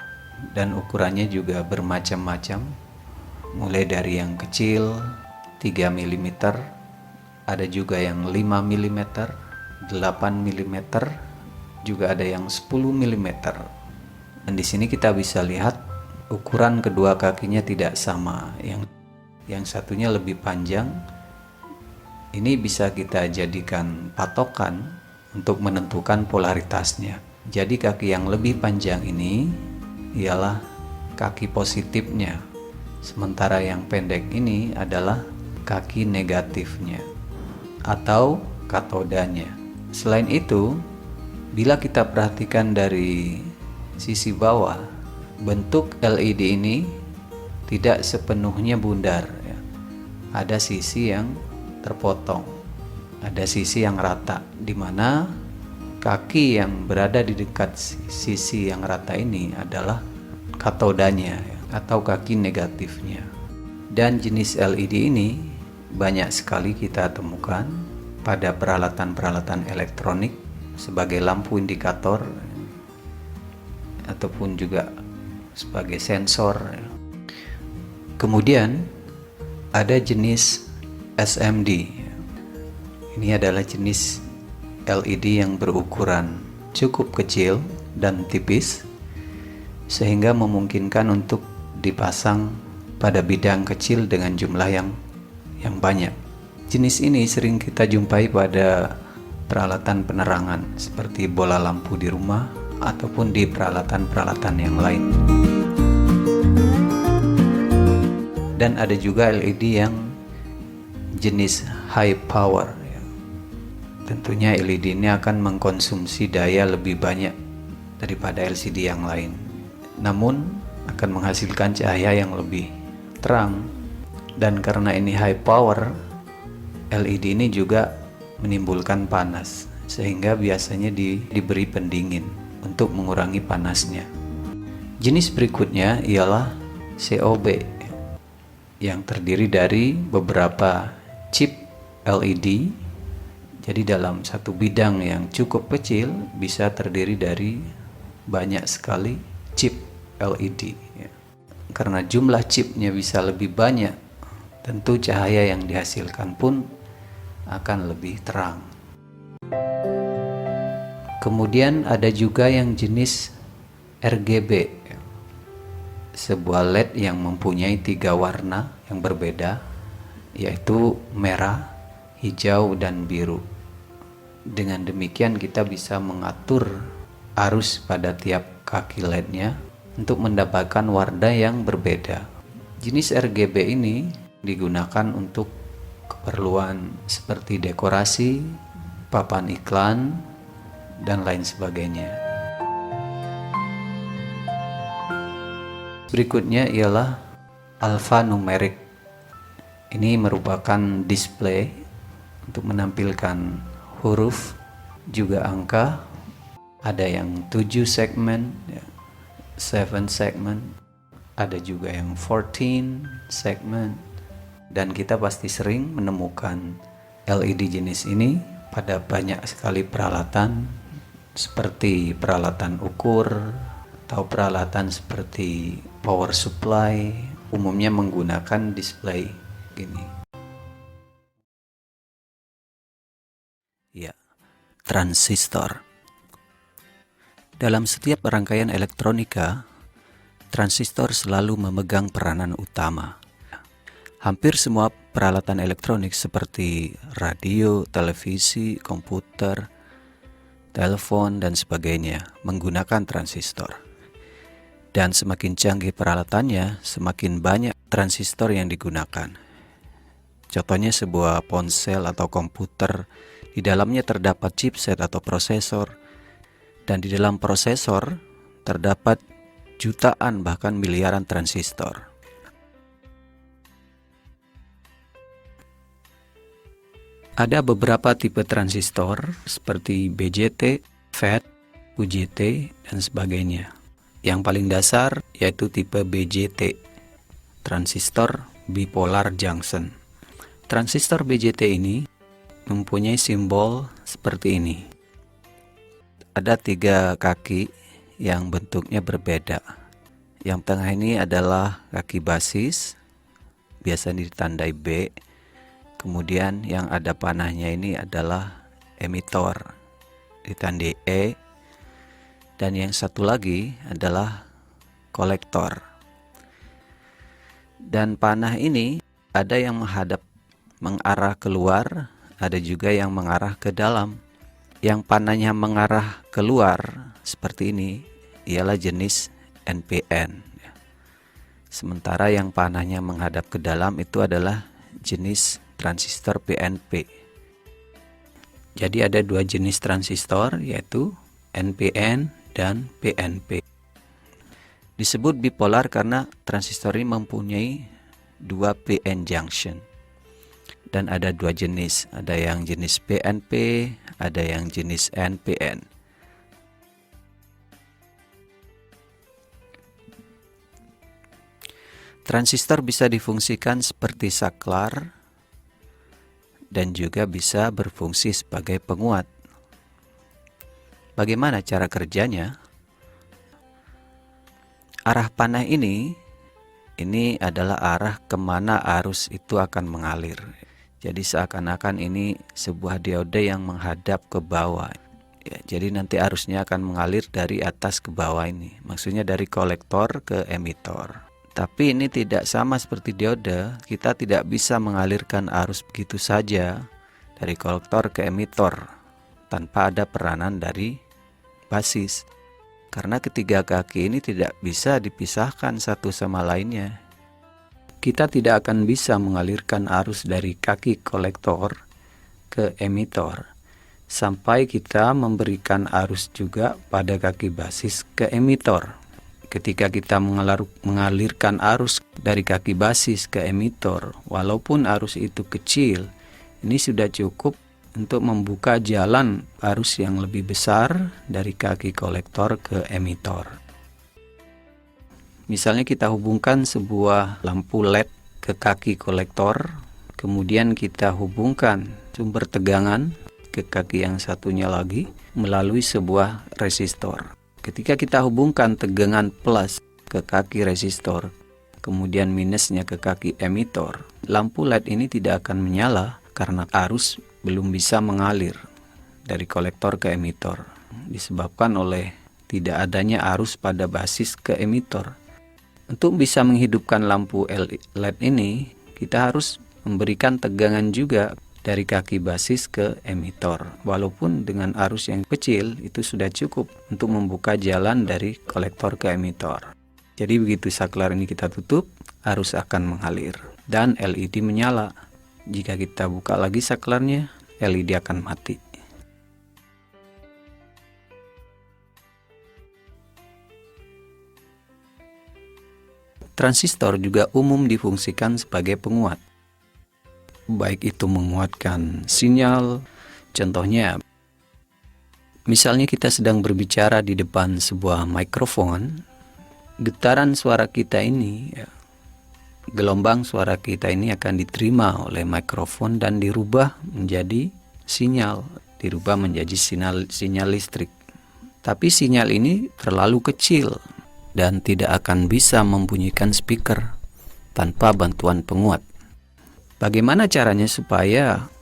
dan ukurannya juga bermacam-macam, mulai dari yang kecil 3 mm, ada juga yang 5 mm, 8 mm, juga ada yang 10 mm. Dan di sini kita bisa lihat ukuran kedua kakinya tidak sama. Yang satunya lebih panjang. Ini bisa kita jadikan patokan untuk menentukan polaritasnya. Jadi kaki yang lebih panjang ini ialah kaki positifnya, sementara yang pendek ini adalah kaki negatifnya atau katodanya. Selain itu, bila kita perhatikan dari sisi bawah, bentuk LED ini tidak sepenuhnya bundar, ya. Ada sisi yang terpotong, ada sisi yang rata, di mana kaki yang berada di dekat sisi yang rata ini adalah katodanya, ya, atau kaki negatifnya. Dan jenis LED ini banyak sekali kita temukan pada peralatan-peralatan elektronik sebagai lampu indikator ataupun juga sebagai sensor. Kemudian ada jenis SMD. Ini adalah jenis LED yang berukuran cukup kecil dan tipis, sehingga memungkinkan untuk dipasang pada bidang kecil dengan jumlah yang banyak. Jenis ini sering kita jumpai pada peralatan penerangan seperti bola lampu di rumah ataupun di peralatan-peralatan yang lain. Dan ada juga LED yang jenis high power. Tentunya LED ini akan mengkonsumsi daya lebih banyak daripada LCD yang lain, namun akan menghasilkan cahaya yang lebih terang. Dan karena ini high power, LED ini juga menimbulkan panas, sehingga biasanya diberi pendingin untuk mengurangi panasnya. Jenis berikutnya ialah COB, yang terdiri dari beberapa chip LED. Jadi dalam satu bidang yang cukup kecil bisa terdiri dari banyak sekali chip LED, ya. karena jumlah chipnya bisa lebih banyak, tentu cahaya yang dihasilkan pun akan lebih terang. Kemudian ada juga yang jenis RGB, sebuah LED yang mempunyai 3 warna yang berbeda, yaitu merah, hijau, dan biru. Dengan demikian kita bisa mengatur arus pada tiap kaki LED-nya untuk mendapatkan warna yang berbeda. Jenis RGB ini digunakan untuk keperluan seperti dekorasi, papan iklan, dan lain sebagainya. Berikutnya ialah alphanumeric. Ini merupakan display untuk menampilkan huruf, juga angka. Ada yang 7 segmen, 7 segmen, ada juga yang 14 segmen. Dan kita pasti sering menemukan LED jenis ini pada banyak sekali peralatan, seperti peralatan ukur atau peralatan seperti power supply, umumnya menggunakan display gini. Ya, transistor. Dalam setiap rangkaian elektronika, transistor selalu memegang peranan utama. Hampir semua peralatan elektronik seperti radio, televisi, komputer, telepon, dan sebagainya menggunakan transistor. Dan semakin canggih peralatannya, semakin banyak transistor yang digunakan. Contohnya sebuah ponsel atau komputer, di dalamnya terdapat chipset atau prosesor, dan di dalam prosesor terdapat jutaan bahkan miliaran transistor. Ada beberapa tipe transistor seperti BJT, FET, UJT, dan sebagainya. Yang paling dasar yaitu tipe BJT, transistor bipolar junction. Transistor BJT ini mempunyai simbol seperti ini. Ada 3 kaki yang bentuknya berbeda. Yang tengah ini adalah kaki basis, biasanya ditandai B. Kemudian yang ada panahnya ini adalah emitor, ditandai E. Dan yang satu lagi adalah kolektor. Dan panah ini ada yang mengarah keluar, ada juga yang mengarah ke dalam. Yang panahnya mengarah keluar seperti ini ialah jenis NPN. Sementara yang panahnya menghadap ke dalam itu adalah jenis transistor PNP. Jadi ada 2 jenis transistor, yaitu NPN dan PNP. Disebut bipolar karena transistor ini mempunyai 2 PN junction. Dan ada 2 jenis, ada yang jenis PNP, ada yang jenis NPN. Transistor bisa difungsikan seperti saklar dan juga bisa berfungsi sebagai penguat. Bagaimana cara kerjanya? Arah panah ini adalah arah kemana arus itu akan mengalir. Jadi seakan-akan ini sebuah diode yang menghadap ke bawah. Ya, jadi nanti arusnya akan mengalir dari atas ke bawah ini. Maksudnya dari kolektor ke emitor. Tapi ini tidak sama seperti diode, kita tidak bisa mengalirkan arus begitu saja dari kolektor ke emitor tanpa ada peranan dari basis. Karena ketiga kaki ini tidak bisa dipisahkan satu sama lainnya. Kita tidak akan bisa mengalirkan arus dari kaki kolektor ke emitor sampai kita memberikan arus juga pada kaki basis ke emitor. Ketika kita mengalirkan arus dari kaki basis ke emitor, walaupun arus itu kecil, ini sudah cukup untuk membuka jalan arus yang lebih besar dari kaki kolektor ke emitor. Misalnya kita hubungkan sebuah lampu LED ke kaki kolektor, kemudian kita hubungkan sumber tegangan ke kaki yang satunya lagi melalui sebuah resistor. Ketika kita hubungkan tegangan plus ke kaki resistor, kemudian minusnya ke kaki emitor, lampu LED ini tidak akan menyala karena arus belum bisa mengalir dari kolektor ke emitor, disebabkan oleh tidak adanya arus pada basis ke emitor. Untuk bisa menghidupkan lampu LED ini, kita harus memberikan tegangan juga dari kaki basis ke emitor. Walaupun dengan arus yang kecil itu sudah cukup untuk membuka jalan dari kolektor ke emitor. Jadi begitu saklar ini kita tutup, arus akan mengalir dan LED menyala. Jika kita buka lagi saklarnya, LED akan mati. Transistor juga umum difungsikan sebagai penguat, baik itu menguatkan sinyal. Contohnya, misalnya kita sedang berbicara di depan sebuah mikrofon, getaran suara kita ini, gelombang suara kita ini akan diterima oleh mikrofon dan dirubah menjadi sinyal, dirubah menjadi sinyal listrik. Tapi sinyal ini terlalu kecil dan tidak akan bisa membunyikan speaker tanpa bantuan penguat. Bagaimana caranya supaya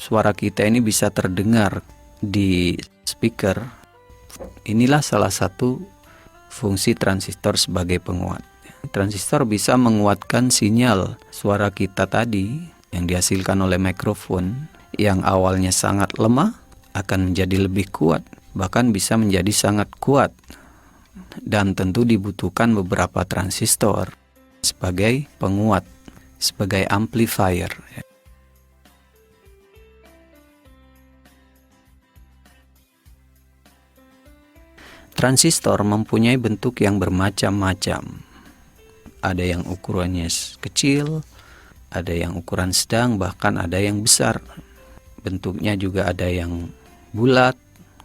suara kita ini bisa terdengar di speaker? Inilah salah satu fungsi transistor sebagai penguat. Transistor bisa menguatkan sinyal suara kita tadi yang dihasilkan oleh mikrofon yang awalnya sangat lemah akan menjadi lebih kuat, bahkan bisa menjadi sangat kuat. Dan tentu dibutuhkan beberapa transistor sebagai penguat, sebagai amplifier. Transistor mempunyai bentuk yang bermacam-macam. Ada yang ukurannya kecil, ada yang ukuran sedang, bahkan ada yang besar. Bentuknya juga ada yang bulat,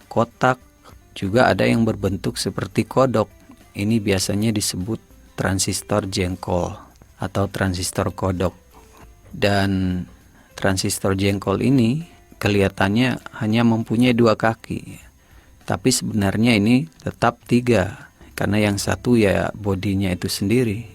kotak, juga ada yang berbentuk seperti kodok. Ini biasanya disebut transistor jengkol atau transistor kodok. Dan transistor jengkol ini kelihatannya hanya mempunyai 2 kaki. Tapi sebenarnya ini tetap 3. Karena yang satu ya bodinya itu sendiri.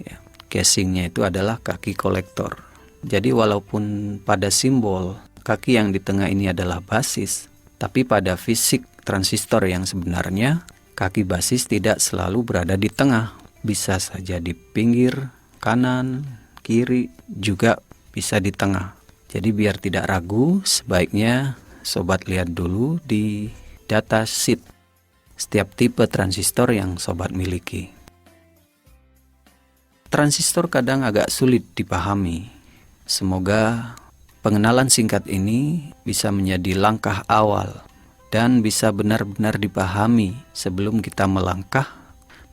Casingnya itu adalah kaki kolektor. Jadi walaupun pada simbol kaki yang di tengah ini adalah basis, tapi pada fisik transistor yang sebenarnya, kaki basis tidak selalu berada di tengah. Bisa saja di pinggir, kanan, kiri, juga bisa di tengah. Jadi biar tidak ragu, sebaiknya sobat lihat dulu di data sheet setiap tipe transistor yang sobat miliki. Transistor kadang agak sulit dipahami. Semoga pengenalan singkat ini bisa menjadi langkah awal dan bisa benar-benar dipahami sebelum kita melangkah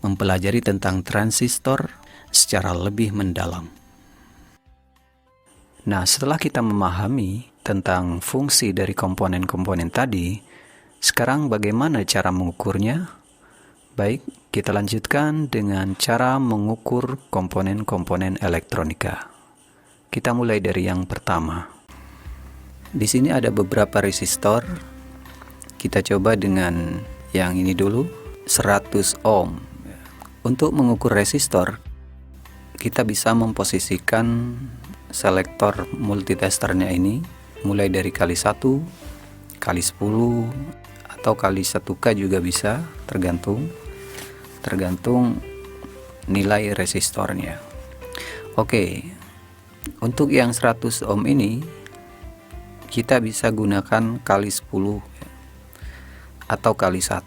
mempelajari tentang transistor secara lebih mendalam. Nah, setelah kita memahami tentang fungsi dari komponen-komponen tadi, sekarang bagaimana cara mengukurnya? Baik, kita lanjutkan dengan cara mengukur komponen-komponen elektronika. Kita mulai dari yang pertama. Di sini ada beberapa resistor. Kita coba dengan yang ini dulu, 100 ohm. Untuk mengukur resistor, kita bisa memposisikan selektor multitesternya ini mulai dari kali 1, kali 10, atau kali 1K juga bisa, tergantung nilai resistornya. Oke, untuk yang 100 ohm ini kita bisa gunakan kali 10 atau kali 1.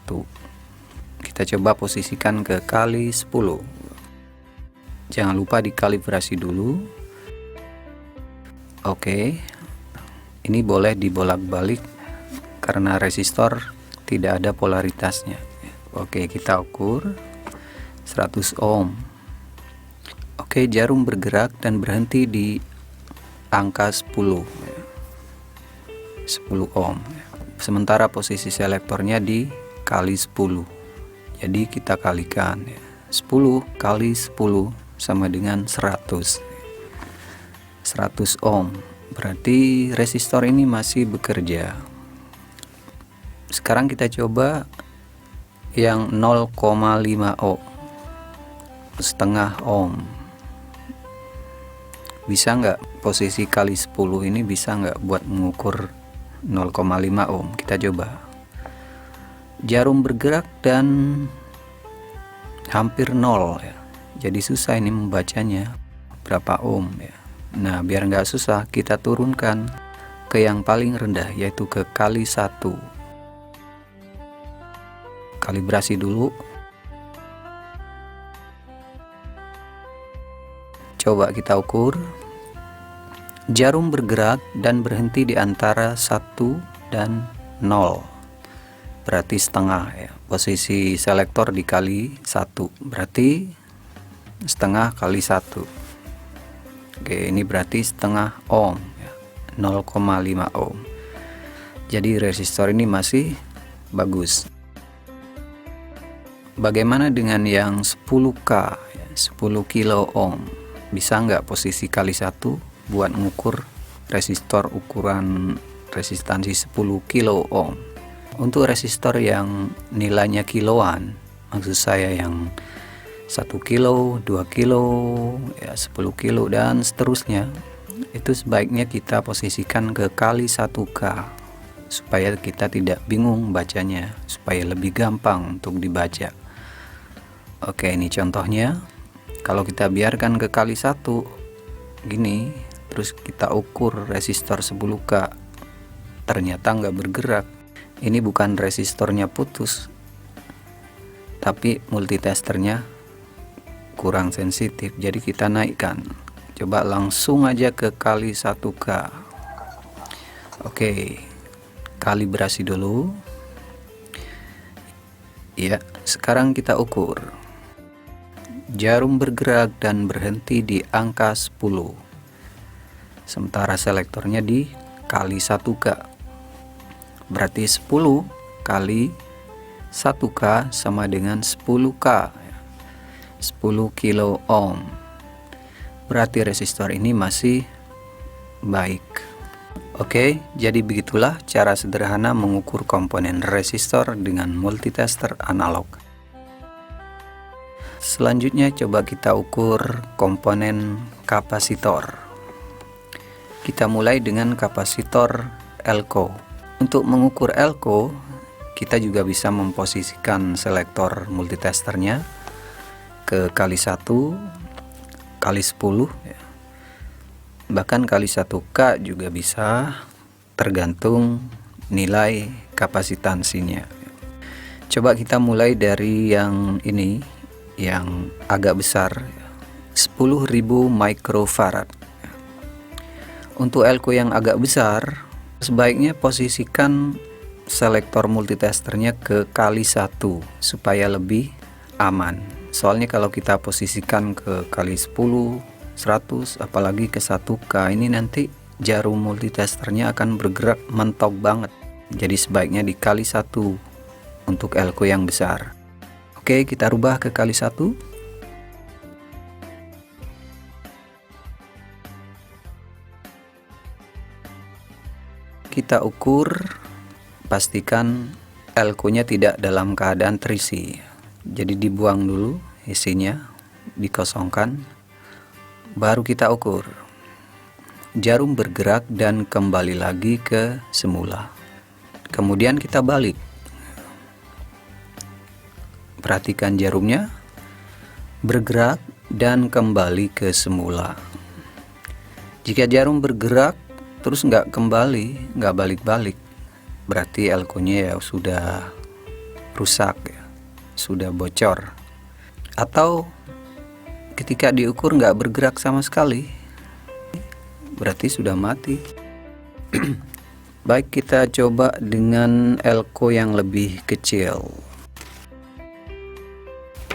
Kita coba posisikan ke kali 10. Jangan lupa dikalibrasi dulu. Oke, ini boleh dibolak-balik karena resistor tidak ada polaritasnya. Oke, kita ukur 100 ohm. Oke, jarum bergerak dan berhenti di angka 10 ohm. Sementara posisi selektornya di kali 10. Jadi kita kalikan 10 kali 10 sama dengan 100 ohm. Berarti resistor ini masih bekerja. Sekarang kita coba yang 0,5 ohm, setengah ohm. Bisa nggak posisi kali 10 ini bisa nggak buat mengukur 0,5 ohm? Kita coba. Jarum bergerak dan hampir 0 ya. Jadi susah ini membacanya berapa ohm ya. Nah, biar nggak susah, kita turunkan ke yang paling rendah, yaitu ke kali 1. Kalibrasi dulu. Coba kita ukur. Jarum bergerak dan berhenti di antara 1 dan 0. Berarti setengah ya. Posisi selektor dikali 1. Berarti setengah kali 1. Oke, ini berarti setengah ohm ya. 0,5 ohm. Jadi resistor ini masih bagus. Bagaimana dengan yang 10K ya, 10 kilo ohm? Bisa nggak posisi kali 1 buat mengukur resistor ukuran resistansi 10 kilo ohm? Untuk resistor yang nilainya kiloan, maksud saya yang 1 kilo, 2 kilo, ya 10 kilo dan seterusnya, itu sebaiknya kita posisikan ke kali 1K supaya kita tidak bingung bacanya, supaya lebih gampang untuk dibaca. Oke, ini contohnya. Kalau kita biarkan ke kali 1 gini, terus kita ukur resistor 10K, ternyata nggak bergerak. Ini bukan resistornya putus, tapi multitesternya kurang sensitif. Jadi kita naikkan. Coba langsung aja ke kali 1K. Oke, kalibrasi dulu. Ya, sekarang kita ukur. Jarum bergerak dan berhenti di angka 10. Sementara selektornya di kali 1K. Berarti 10 kali 1K sama dengan 10K. 10 kilo ohm. Berarti resistor ini masih baik. Oke, jadi begitulah cara sederhana mengukur komponen resistor dengan multitester analog. Selanjutnya coba kita ukur komponen kapasitor. Kita mulai dengan kapasitor elko. Untuk mengukur elko, kita juga bisa memposisikan selektor multitesternya ke kali 1, kali 10 ya. Bahkan kali 1K juga bisa, tergantung nilai kapasitansinya. Coba kita mulai dari yang ini, yang agak besar, 10.000 microfarad. Untuk elko yang agak besar, sebaiknya posisikan selektor multitesternya ke kali 1 supaya lebih aman. Soalnya kalau kita posisikan ke kali 10, 100, apalagi ke 1K, ini nanti jarum multitesternya akan bergerak mentok banget. Jadi sebaiknya dikali 1 untuk elko yang besar. Oke, kita rubah ke kali 1. Kita ukur, pastikan elko-nya tidak dalam keadaan terisi. Jadi dibuang dulu isinya, dikosongkan, baru kita ukur. Jarum bergerak dan kembali lagi ke semula. Kemudian kita balik. Perhatikan jarumnya bergerak dan kembali ke semula. Jika jarum bergerak terus nggak kembali, nggak balik-balik, berarti elko-nya ya sudah rusak ya, sudah bocor. Atau ketika diukur nggak bergerak sama sekali, berarti sudah mati. Baik, kita coba dengan elko yang lebih kecil.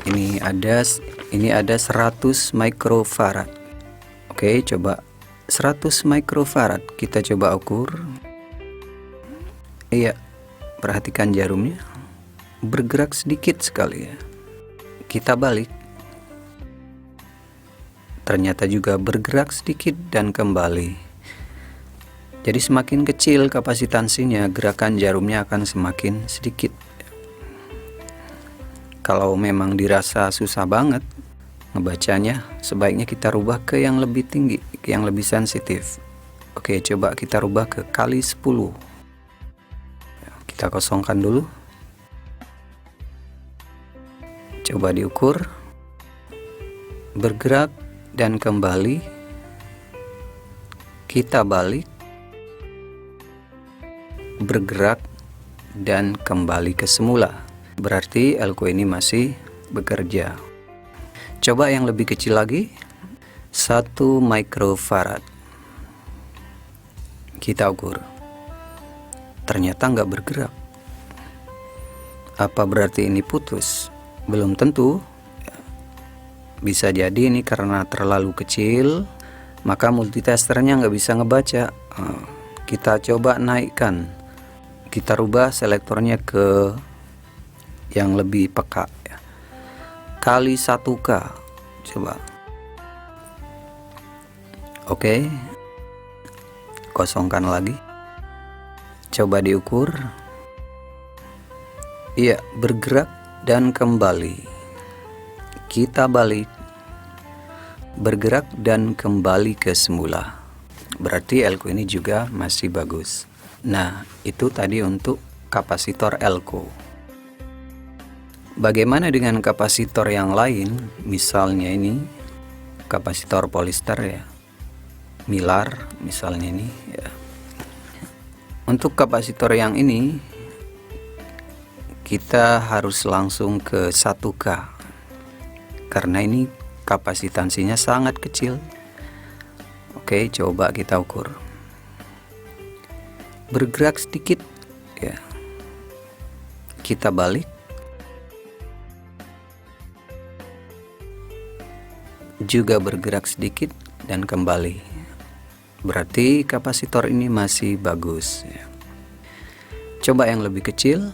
Ini ada 100 microfarad. Oke, coba 100 microfarad kita coba ukur. Iya, perhatikan jarumnya bergerak sedikit sekali ya. Kita balik, ternyata juga bergerak sedikit dan kembali. Jadi semakin kecil kapasitansinya, gerakan jarumnya akan semakin sedikit. Kalau memang dirasa susah banget, ngebacanya, sebaiknya kita rubah ke yang lebih tinggi, ke yang lebih sensitif. Oke, coba kita rubah ke kali 10. Kita kosongkan dulu. Coba diukur. Bergerak dan kembali. Kita balik. Bergerak dan kembali ke semula. Berarti elko ini masih bekerja. Coba yang lebih kecil lagi. 1 microfarad. Kita ukur. Ternyata nggak bergerak. Apa berarti ini putus? Belum tentu. Bisa jadi ini karena terlalu kecil, maka multitesternya nggak bisa ngebaca. Kita coba naikkan. Kita rubah selektornya ke yang lebih peka ya. Kali 1K. Coba. Oke. Kosongkan lagi. Coba diukur. Iya, bergerak dan kembali. Kita balik. Bergerak dan kembali ke semula. Berarti elko ini juga masih bagus. Nah, itu tadi untuk kapasitor elko. Bagaimana dengan kapasitor yang lain? Misalnya ini kapasitor polister ya, Mylar misalnya ini ya. Untuk kapasitor yang ini kita harus langsung ke 1K karena ini kapasitansinya sangat kecil. Oke, coba kita ukur. Bergerak sedikit ya. Kita balik. Juga bergerak sedikit dan kembali. Berarti kapasitor ini masih bagus ya. Coba yang lebih kecil.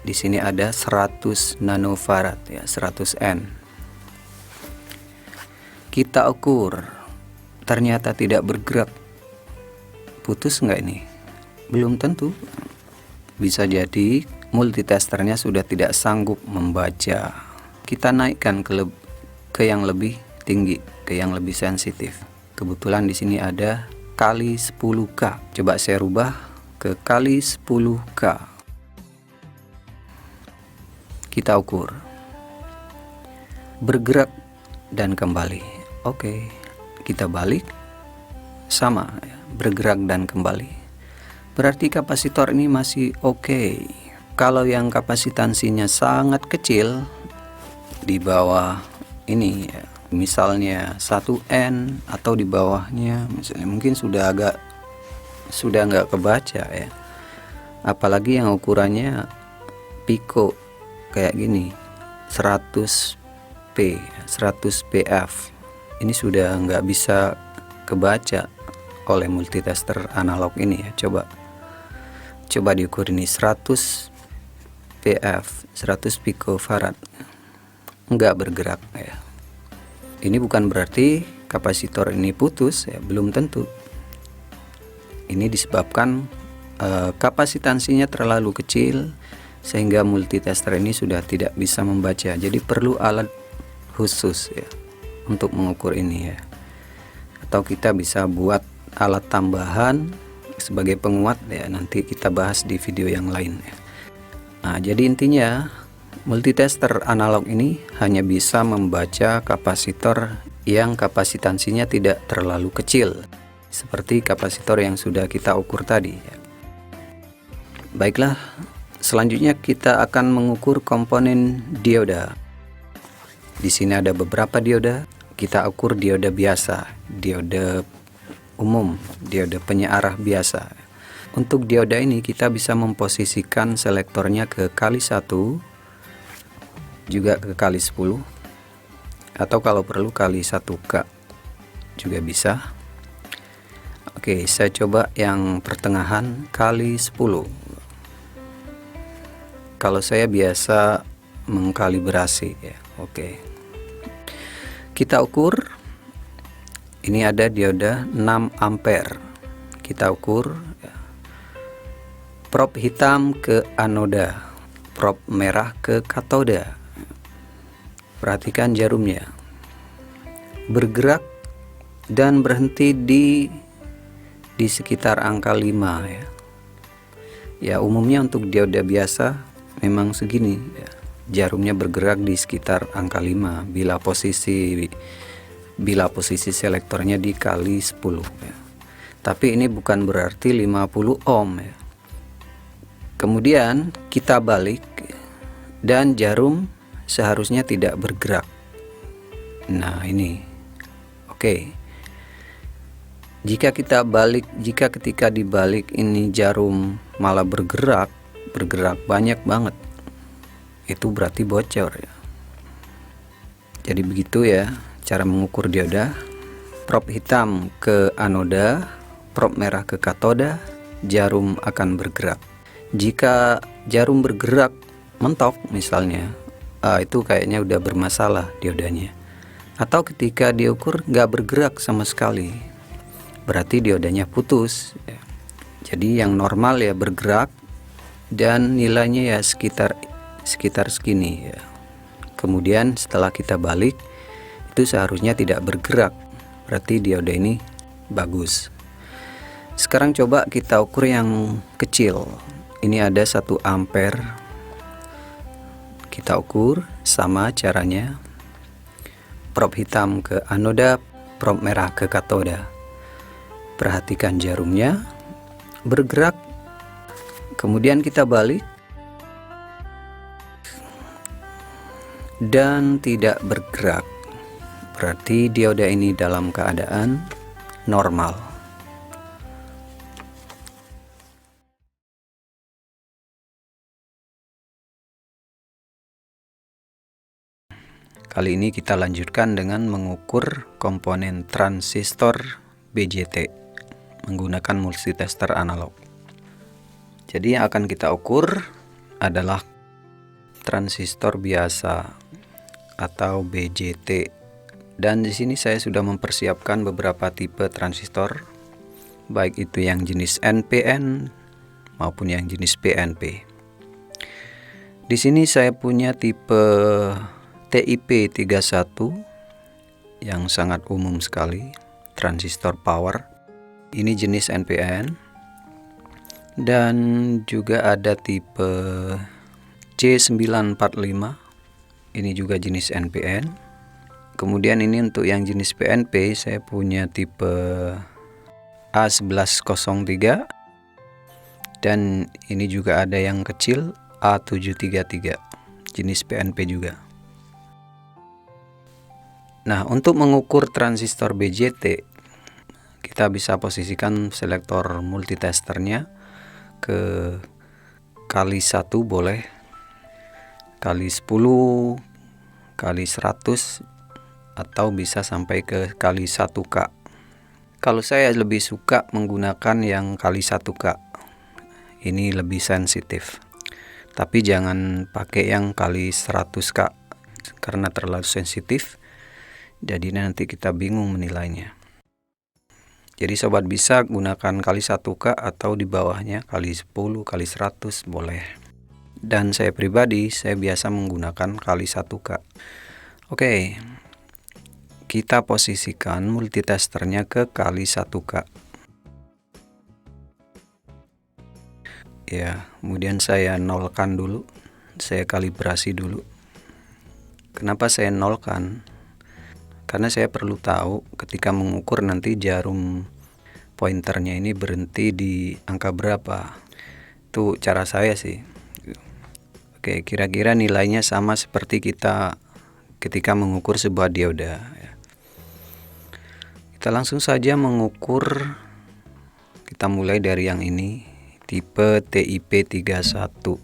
Di sini ada 100 nanofarad ya, 100 N. Kita ukur. Ternyata tidak bergerak. Putus nggak ini? Belum tentu. Bisa jadi multitesternya sudah tidak sanggup membaca. Kita naikkan ke yang lebih tinggi, ke yang lebih sensitif. Kebetulan di sini ada kali 10K. Coba saya rubah ke kali 10K. Kita ukur. Bergerak dan kembali. Oke. Kita balik. Sama ya, bergerak dan kembali. Berarti kapasitor ini masih oke. Kalau yang kapasitansinya sangat kecil di bawah ini ya, misalnya 1N atau di bawahnya misalnya mungkin sudah nggak kebaca ya. Apalagi yang ukurannya piko kayak gini 100p 100pf ini sudah nggak bisa kebaca oleh multitester analog ini ya. Coba diukur ini 100 pf 100 picofarad, nggak bergerak ya. Ini bukan berarti kapasitor ini putus ya, belum tentu. Ini disebabkan kapasitansinya terlalu kecil sehingga multitester ini sudah tidak bisa membaca. Jadi perlu alat khusus ya untuk mengukur ini ya. Atau kita bisa buat alat tambahan sebagai penguat ya, nanti kita bahas di video yang lain ya. Nah, jadi intinya multitester analog ini hanya bisa membaca kapasitor yang kapasitansinya tidak terlalu kecil seperti kapasitor yang sudah kita ukur tadi ya. Baiklah, selanjutnya kita akan mengukur komponen dioda. Di sini ada beberapa dioda. Kita ukur dioda biasa, dioda umum, dioda penyearah biasa. Untuk dioda ini kita bisa memposisikan selektornya ke kali 1, juga ke kali 10, atau kalau perlu kali 1K juga bisa. Oke, saya coba yang pertengahan kali 10. Kalau saya biasa mengkalibrasi ya. Oke. Kita ukur. Ini ada dioda 6 ampere. Kita ukur ya. Prop hitam ke anoda, prop merah ke katoda. Perhatikan jarumnya bergerak dan berhenti di sekitar angka 5 ya. Ya, umumnya untuk dioda biasa memang segini ya. Jarumnya bergerak di sekitar angka 5 bila posisi selektornya dikali 10 ya. Tapi ini bukan berarti 50 ohm ya. Kemudian kita balik dan jarum seharusnya tidak bergerak. Nah, ini oke. Jika ketika dibalik ini jarum malah bergerak banyak banget, itu berarti bocor ya. Jadi begitu ya cara mengukur dioda. Prop hitam ke anoda, prop merah ke katoda, jarum akan bergerak. Jika jarum bergerak mentok misalnya, itu kayaknya udah bermasalah diodanya. Atau ketika diukur nggak bergerak sama sekali, berarti diodanya putus ya. Jadi yang normal ya bergerak dan nilainya ya sekitar segini ya. Kemudian setelah kita balik itu seharusnya tidak bergerak, berarti dioda ini bagus. Sekarang coba kita ukur yang kecil. Ini ada 1 ampere. Kita ukur sama caranya. Prop hitam ke anoda, prop merah ke katoda. Perhatikan jarumnya bergerak, kemudian kita balik dan tidak bergerak, berarti dioda ini dalam keadaan normal. Kali ini kita lanjutkan dengan mengukur komponen transistor BJT menggunakan multitester analog. Jadi yang akan kita ukur adalah transistor biasa atau BJT. Dan di sini saya sudah mempersiapkan beberapa tipe transistor, baik itu yang jenis NPN maupun yang jenis PNP. Di sini saya punya tipe TIP31 yang sangat umum sekali, transistor power. Ini jenis NPN. Dan juga ada tipe C945. Ini juga jenis NPN. Kemudian ini untuk yang jenis PNP saya punya tipe A1103. Dan ini juga ada yang kecil A733, jenis PNP juga. Nah, untuk mengukur transistor BJT, kita bisa posisikan selektor multitesternya ke kali 1 boleh, kali 10, kali 100, atau bisa sampai ke kali 1K. Kalau saya lebih suka menggunakan yang kali 1K, ini lebih sensitif. Tapi jangan pakai yang kali 100K karena terlalu sensitif, jadi nanti kita bingung menilainya. Jadi sobat bisa gunakan kali 1K atau di bawahnya kali 10, kali 100 boleh. Dan saya pribadi, saya biasa menggunakan kali 1K. Oke, kita posisikan multitesternya ke kali 1K. Ya, kemudian saya nolkan dulu. Saya kalibrasi dulu. Kenapa saya nolkan? Karena saya perlu tahu ketika mengukur nanti jarum pointernya ini berhenti di angka berapa. Itu cara saya sih. Oke, kira-kira nilainya sama seperti kita ketika mengukur sebuah dioda. Kita langsung saja mengukur. Kita mulai dari yang ini, tipe TIP31.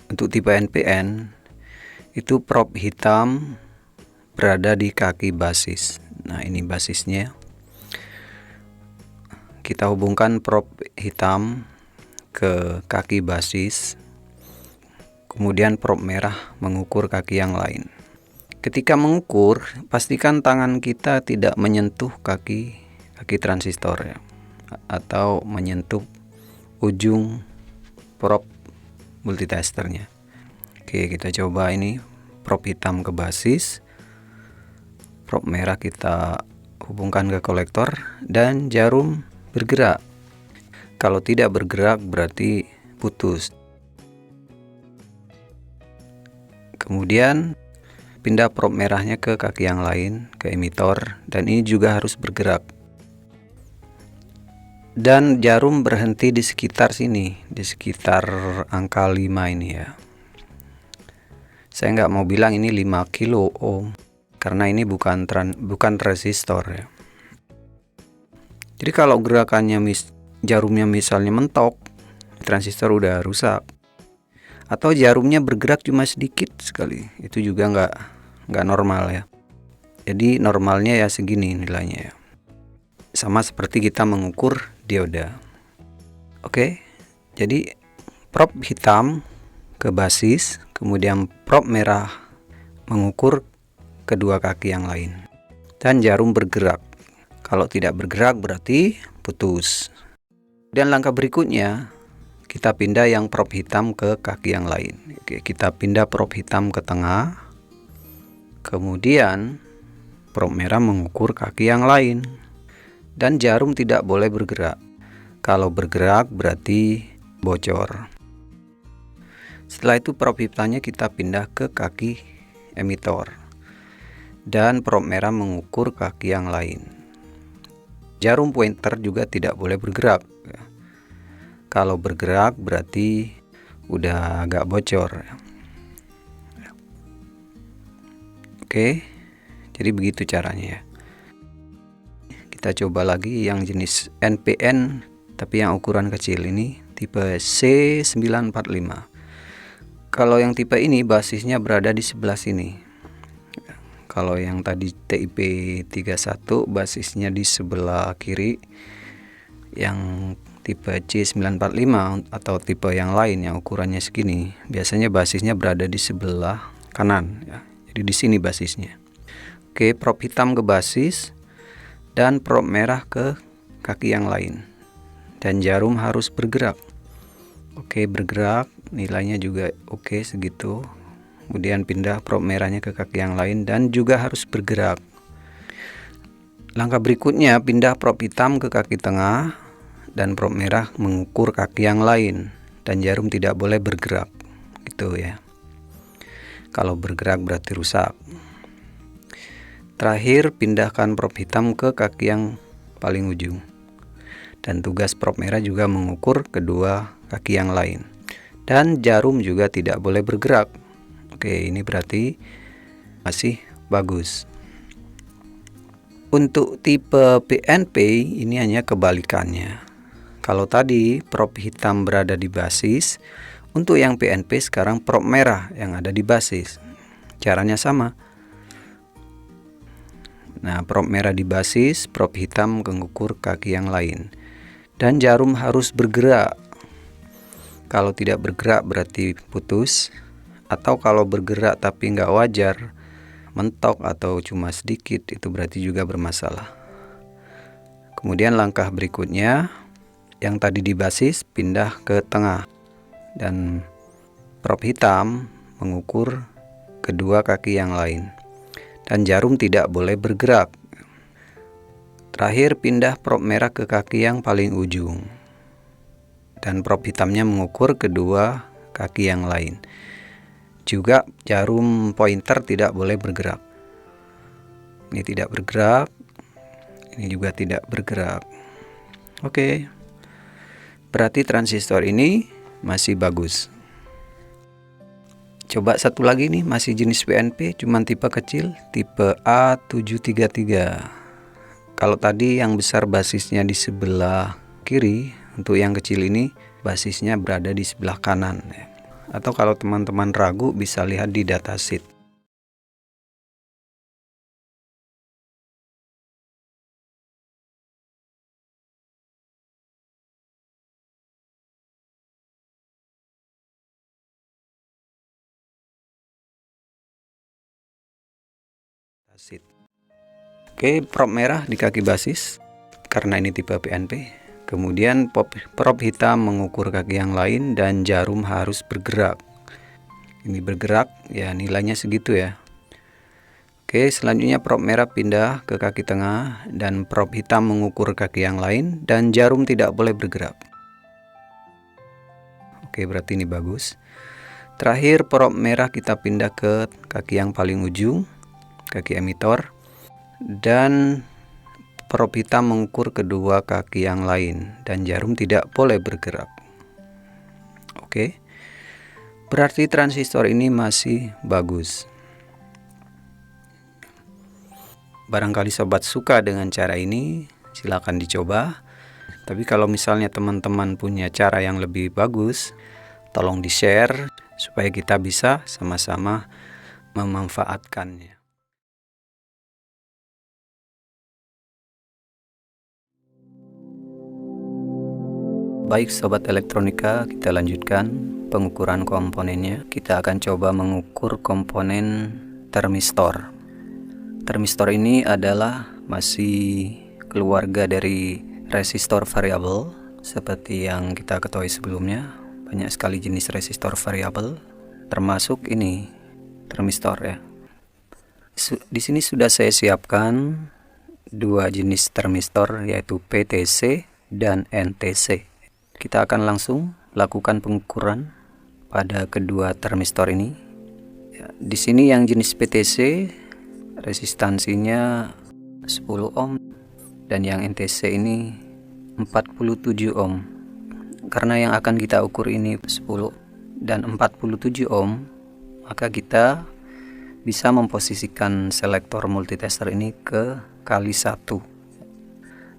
Untuk tipe NPN, itu prop hitam berada di kaki basis. Nah, ini basisnya. Kita hubungkan prop hitam ke kaki basis. Kemudian prop merah mengukur kaki yang lain. Ketika mengukur, pastikan tangan kita tidak menyentuh kaki transistor ya, atau menyentuh ujung prop multitesternya. Oke, kita coba ini prop hitam ke basis, prop merah kita hubungkan ke kolektor, dan jarum bergerak. Kalau tidak bergerak berarti putus. Kemudian pindah prop merahnya ke kaki yang lain, ke emitor, dan ini juga harus bergerak. Dan jarum berhenti di sekitar sini, di sekitar angka 5 ini ya. Saya nggak mau bilang ini 5 kilo ohm karena ini bukan resistor ya. Jadi kalau gerakannya jarumnya misalnya mentok, transistor udah rusak. Atau jarumnya bergerak cuma sedikit sekali, itu juga nggak normal ya. Jadi normalnya ya segini nilainya ya. Sama seperti kita mengukur dioda. Oke, jadi prop hitam ke basis, kemudian prop merah mengukur kedua kaki yang lain, dan jarum bergerak. Kalau tidak bergerak berarti putus. Dan langkah berikutnya kita pindah yang prop hitam ke kaki yang lain. Oke, kita pindah prop hitam ke tengah, kemudian prop merah mengukur kaki yang lain, dan jarum tidak boleh bergerak. Kalau bergerak berarti bocor. Setelah itu prop hitamnya kita pindah ke kaki emitor, dan prop merah mengukur kaki yang lain. Jarum pointer juga tidak boleh bergerak. Kalau bergerak berarti udah agak bocor. Oke, jadi begitu caranya ya. Kita coba lagi yang jenis NPN tapi yang ukuran kecil, ini tipe C945. Kalau yang tipe ini basisnya berada di sebelah sini. Kalau yang tadi TIP 31 basisnya di sebelah kiri. Yang tipe C945 atau tipe yang lain yang ukurannya segini, biasanya basisnya berada di sebelah kanan ya. Jadi di sini basisnya. Oke, prop hitam ke basis dan prop merah ke kaki yang lain. Dan jarum harus bergerak. Oke, bergerak, nilainya juga oke segitu. Kemudian pindah prop merahnya ke kaki yang lain dan juga harus bergerak. Langkah berikutnya pindah prop hitam ke kaki tengah dan prop merah mengukur kaki yang lain, dan jarum tidak boleh bergerak. Gitu ya. Kalau bergerak berarti rusak. Terakhir pindahkan prop hitam ke kaki yang paling ujung. Dan tugas prop merah juga mengukur kedua kaki yang lain. Dan jarum juga tidak boleh bergerak. Oke, ini berarti masih bagus. Untuk tipe PNP ini hanya kebalikannya. Kalau tadi prop hitam berada di basis, untuk yang PNP sekarang prop merah yang ada di basis. Caranya sama. Nah, prop merah di basis, prop hitam mengukur kaki yang lain. Dan jarum harus bergerak. Kalau tidak bergerak berarti putus. Atau kalau bergerak tapi nggak wajar, mentok atau cuma sedikit, itu berarti juga bermasalah. Kemudian langkah berikutnya, yang tadi di basis pindah ke tengah. Dan prop hitam mengukur kedua kaki yang lain. Dan jarum tidak boleh bergerak. Terakhir pindah prop merah ke kaki yang paling ujung. Dan prop hitamnya mengukur kedua kaki yang lain. Juga jarum pointer tidak boleh bergerak. Ini tidak bergerak. Ini juga tidak bergerak. Oke. Berarti transistor ini masih bagus. Coba satu lagi nih, masih jenis PNP, cuman tipe kecil, tipe A733. Kalau tadi yang besar basisnya di sebelah kiri, untuk yang kecil ini basisnya berada di sebelah kanan. Atau kalau teman-teman ragu bisa lihat di datasheet. Oke, prop merah di kaki basis karena ini tipe PNP. Kemudian prop hitam mengukur kaki yang lain dan jarum harus bergerak. Ini bergerak, ya nilainya segitu ya. Oke, selanjutnya prob merah pindah ke kaki tengah dan prob hitam mengukur kaki yang lain dan jarum tidak boleh bergerak. Oke, berarti ini bagus. Terakhir prob merah kita pindah ke kaki yang paling ujung, kaki emitor, dan prob hitam mengukur kedua kaki yang lain dan jarum tidak boleh bergerak. Oke, berarti transistor ini masih bagus. Barangkali sobat suka dengan cara ini, silakan dicoba. Tapi kalau misalnya teman-teman punya cara yang lebih bagus, tolong di-share supaya kita bisa sama-sama memanfaatkannya. Baik sobat elektronika, kita lanjutkan pengukuran komponennya. Kita akan coba mengukur komponen termistor. Termistor ini adalah masih keluarga dari resistor variabel. Seperti yang kita ketahui sebelumnya, banyak sekali jenis resistor variabel, termasuk ini termistor ya. Di sini sudah saya siapkan dua jenis termistor, yaitu PTC dan NTC. Kita akan langsung lakukan pengukuran pada kedua termistor ini. Di sini yang jenis PTC resistansinya 10 ohm dan yang NTC ini 47 ohm. Karena yang akan kita ukur ini 10 dan 47 ohm, maka kita bisa memposisikan selektor multitester ini ke kali 1.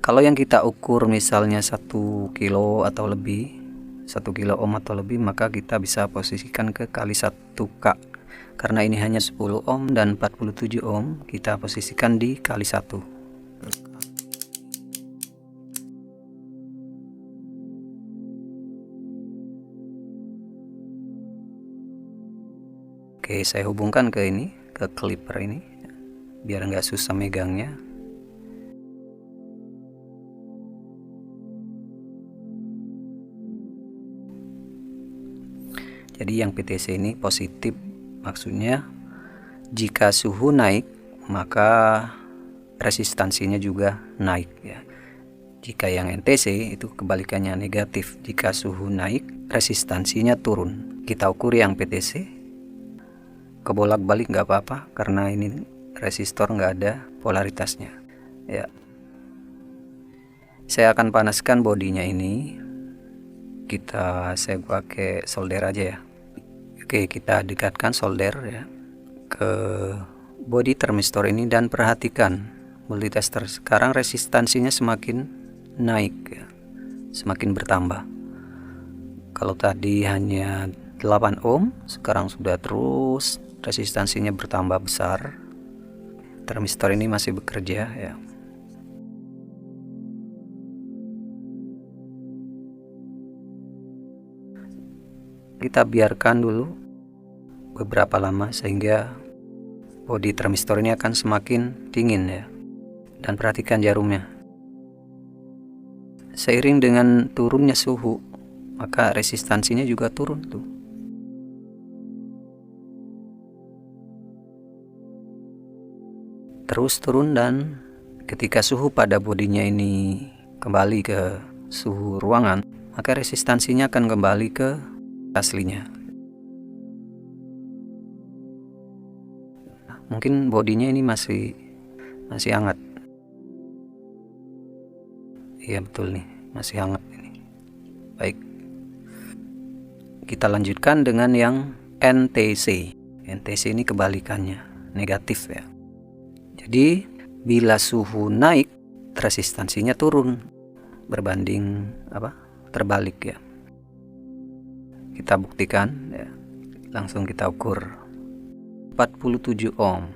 Kalau yang kita ukur misalnya 1 kilo atau lebih, 1 kilo ohm atau lebih, maka kita bisa posisikan ke kali 1K. Karena ini hanya 10 ohm dan 47 ohm, kita posisikan di kali 1. Oke, saya hubungkan ke ini, ke clipper ini, biar nggak susah megangnya. Jadi yang PTC ini positif, maksudnya jika suhu naik maka resistansinya juga naik ya. Jika yang NTC itu kebalikannya, negatif. Jika suhu naik resistansinya turun. Kita ukur yang PTC, kebolak-balik nggak apa-apa karena ini resistor nggak ada polaritasnya ya. Saya akan panaskan bodinya ini. Saya pakai solder aja ya. Oke, kita dekatkan solder ya ke bodi termistor ini dan perhatikan multitester. Sekarang resistansinya semakin naik ya, semakin bertambah. Kalau tadi hanya 8 ohm, sekarang sudah terus resistansinya bertambah besar. Termistor ini masih bekerja ya. Kita biarkan dulu beberapa lama sehingga bodi termistor ini akan semakin dingin ya. Dan perhatikan jarumnya. Seiring dengan turunnya suhu, maka resistansinya juga turun tuh. Terus turun, dan ketika suhu pada bodinya ini kembali ke suhu ruangan, maka resistansinya akan kembali ke aslinya. Mungkin bodinya ini masih hangat. Iya betul nih, masih hangat ini. Baik, kita lanjutkan dengan yang NTC. NTC ini kebalikannya, negatif ya. Jadi bila suhu naik, resistansinya turun berbanding terbalik ya. Kita buktikan ya. Langsung kita ukur 47 ohm.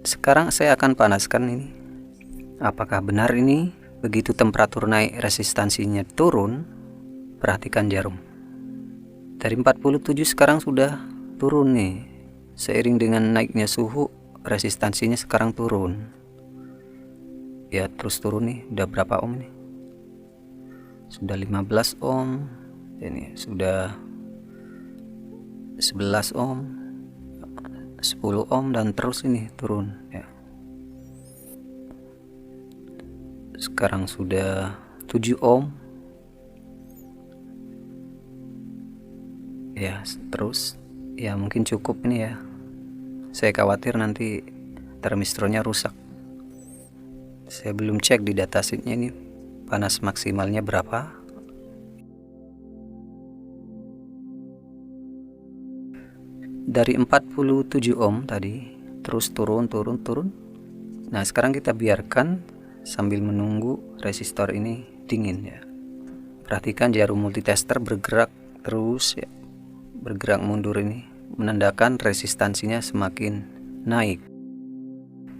Sekarang saya akan panaskan ini. Apakah benar ini begitu temperatur naik resistansinya turun? Perhatikan jarum. Dari 47 sekarang sudah turun nih. Seiring dengan naiknya suhu, resistansinya sekarang turun. Ya, terus turun nih. Udah berapa ohm nih? Sudah 15 ohm. Ini sudah 11 ohm, 10 ohm, dan terus ini turun ya. Sekarang sudah 7 ohm ya, terus ya mungkin cukup ini ya. Saya khawatir nanti termistornya rusak. Saya belum cek di datasheetnya ini panas maksimalnya berapa. Dari 47 ohm tadi terus turun. Nah, sekarang kita biarkan sambil menunggu resistor ini dingin ya. Perhatikan jarum multitester bergerak terus ya, bergerak mundur, ini menandakan resistansinya semakin naik.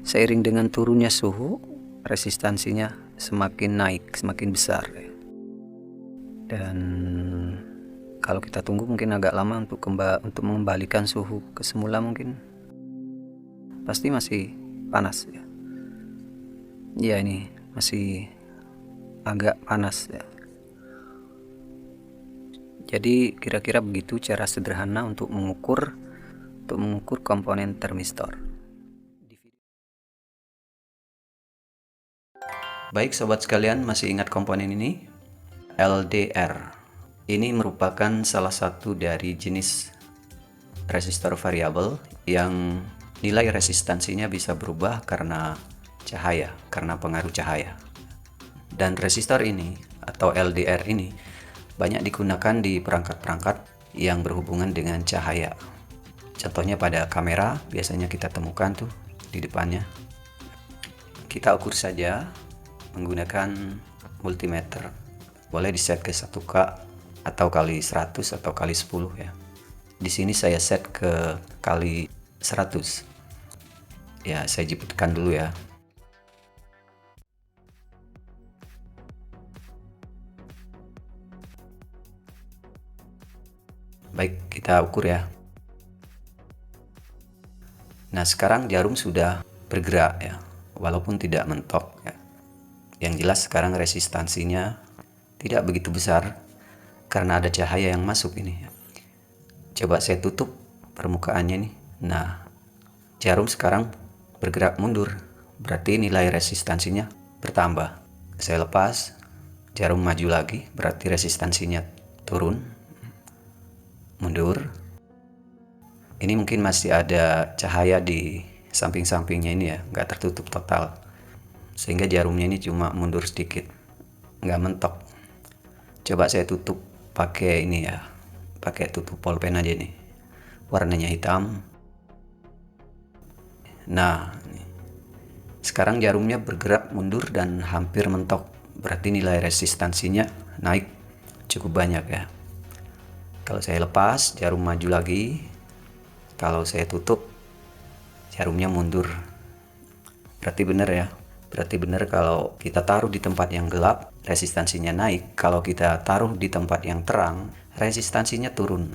Seiring dengan turunnya suhu, resistansinya semakin naik, semakin besar ya. Dan kalau kita tunggu mungkin agak lama untuk mengembalikan suhu ke semula, mungkin pasti masih panas ya. Ya, ini masih agak panas ya. Jadi kira-kira begitu cara sederhana untuk mengukur komponen termistor. Baik sobat sekalian, masih ingat komponen ini? LDR. Ini merupakan salah satu dari jenis resistor variabel yang nilai resistansinya bisa berubah karena cahaya, karena pengaruh cahaya. Dan resistor ini atau LDR ini banyak digunakan di perangkat-perangkat yang berhubungan dengan cahaya. Contohnya pada kamera biasanya kita temukan tuh di depannya. Kita ukur saja menggunakan multimeter. Boleh di set ke 1K atau kali 100 atau kali 10 ya. Di sini saya set ke kali 100. Ya, saya jepitkan dulu ya. Baik, kita ukur ya. Nah, sekarang jarum sudah bergerak ya, walaupun tidak mentok ya. Yang jelas sekarang resistansinya tidak begitu besar karena ada cahaya yang masuk ini. Coba saya tutup permukaannya nih. Nah, jarum sekarang bergerak mundur, berarti nilai resistansinya bertambah. Saya lepas, jarum maju lagi, berarti resistansinya turun. Mundur. Ini mungkin masih ada cahaya di samping-sampingnya ini ya, nggak tertutup total, sehingga jarumnya ini cuma mundur sedikit, nggak mentok. Coba saya tutup pakai ini ya, pakai tutup pulpen aja nih, warnanya hitam. Nah, sekarang jarumnya bergerak mundur dan hampir mentok, berarti nilai resistansinya naik cukup banyak ya. Kalau saya lepas, jarum maju lagi. Kalau saya tutup, jarumnya mundur. Berarti benar ya. Berarti benar kalau kita taruh di tempat yang gelap, resistansinya naik. Kalau kita taruh di tempat yang terang, resistansinya turun.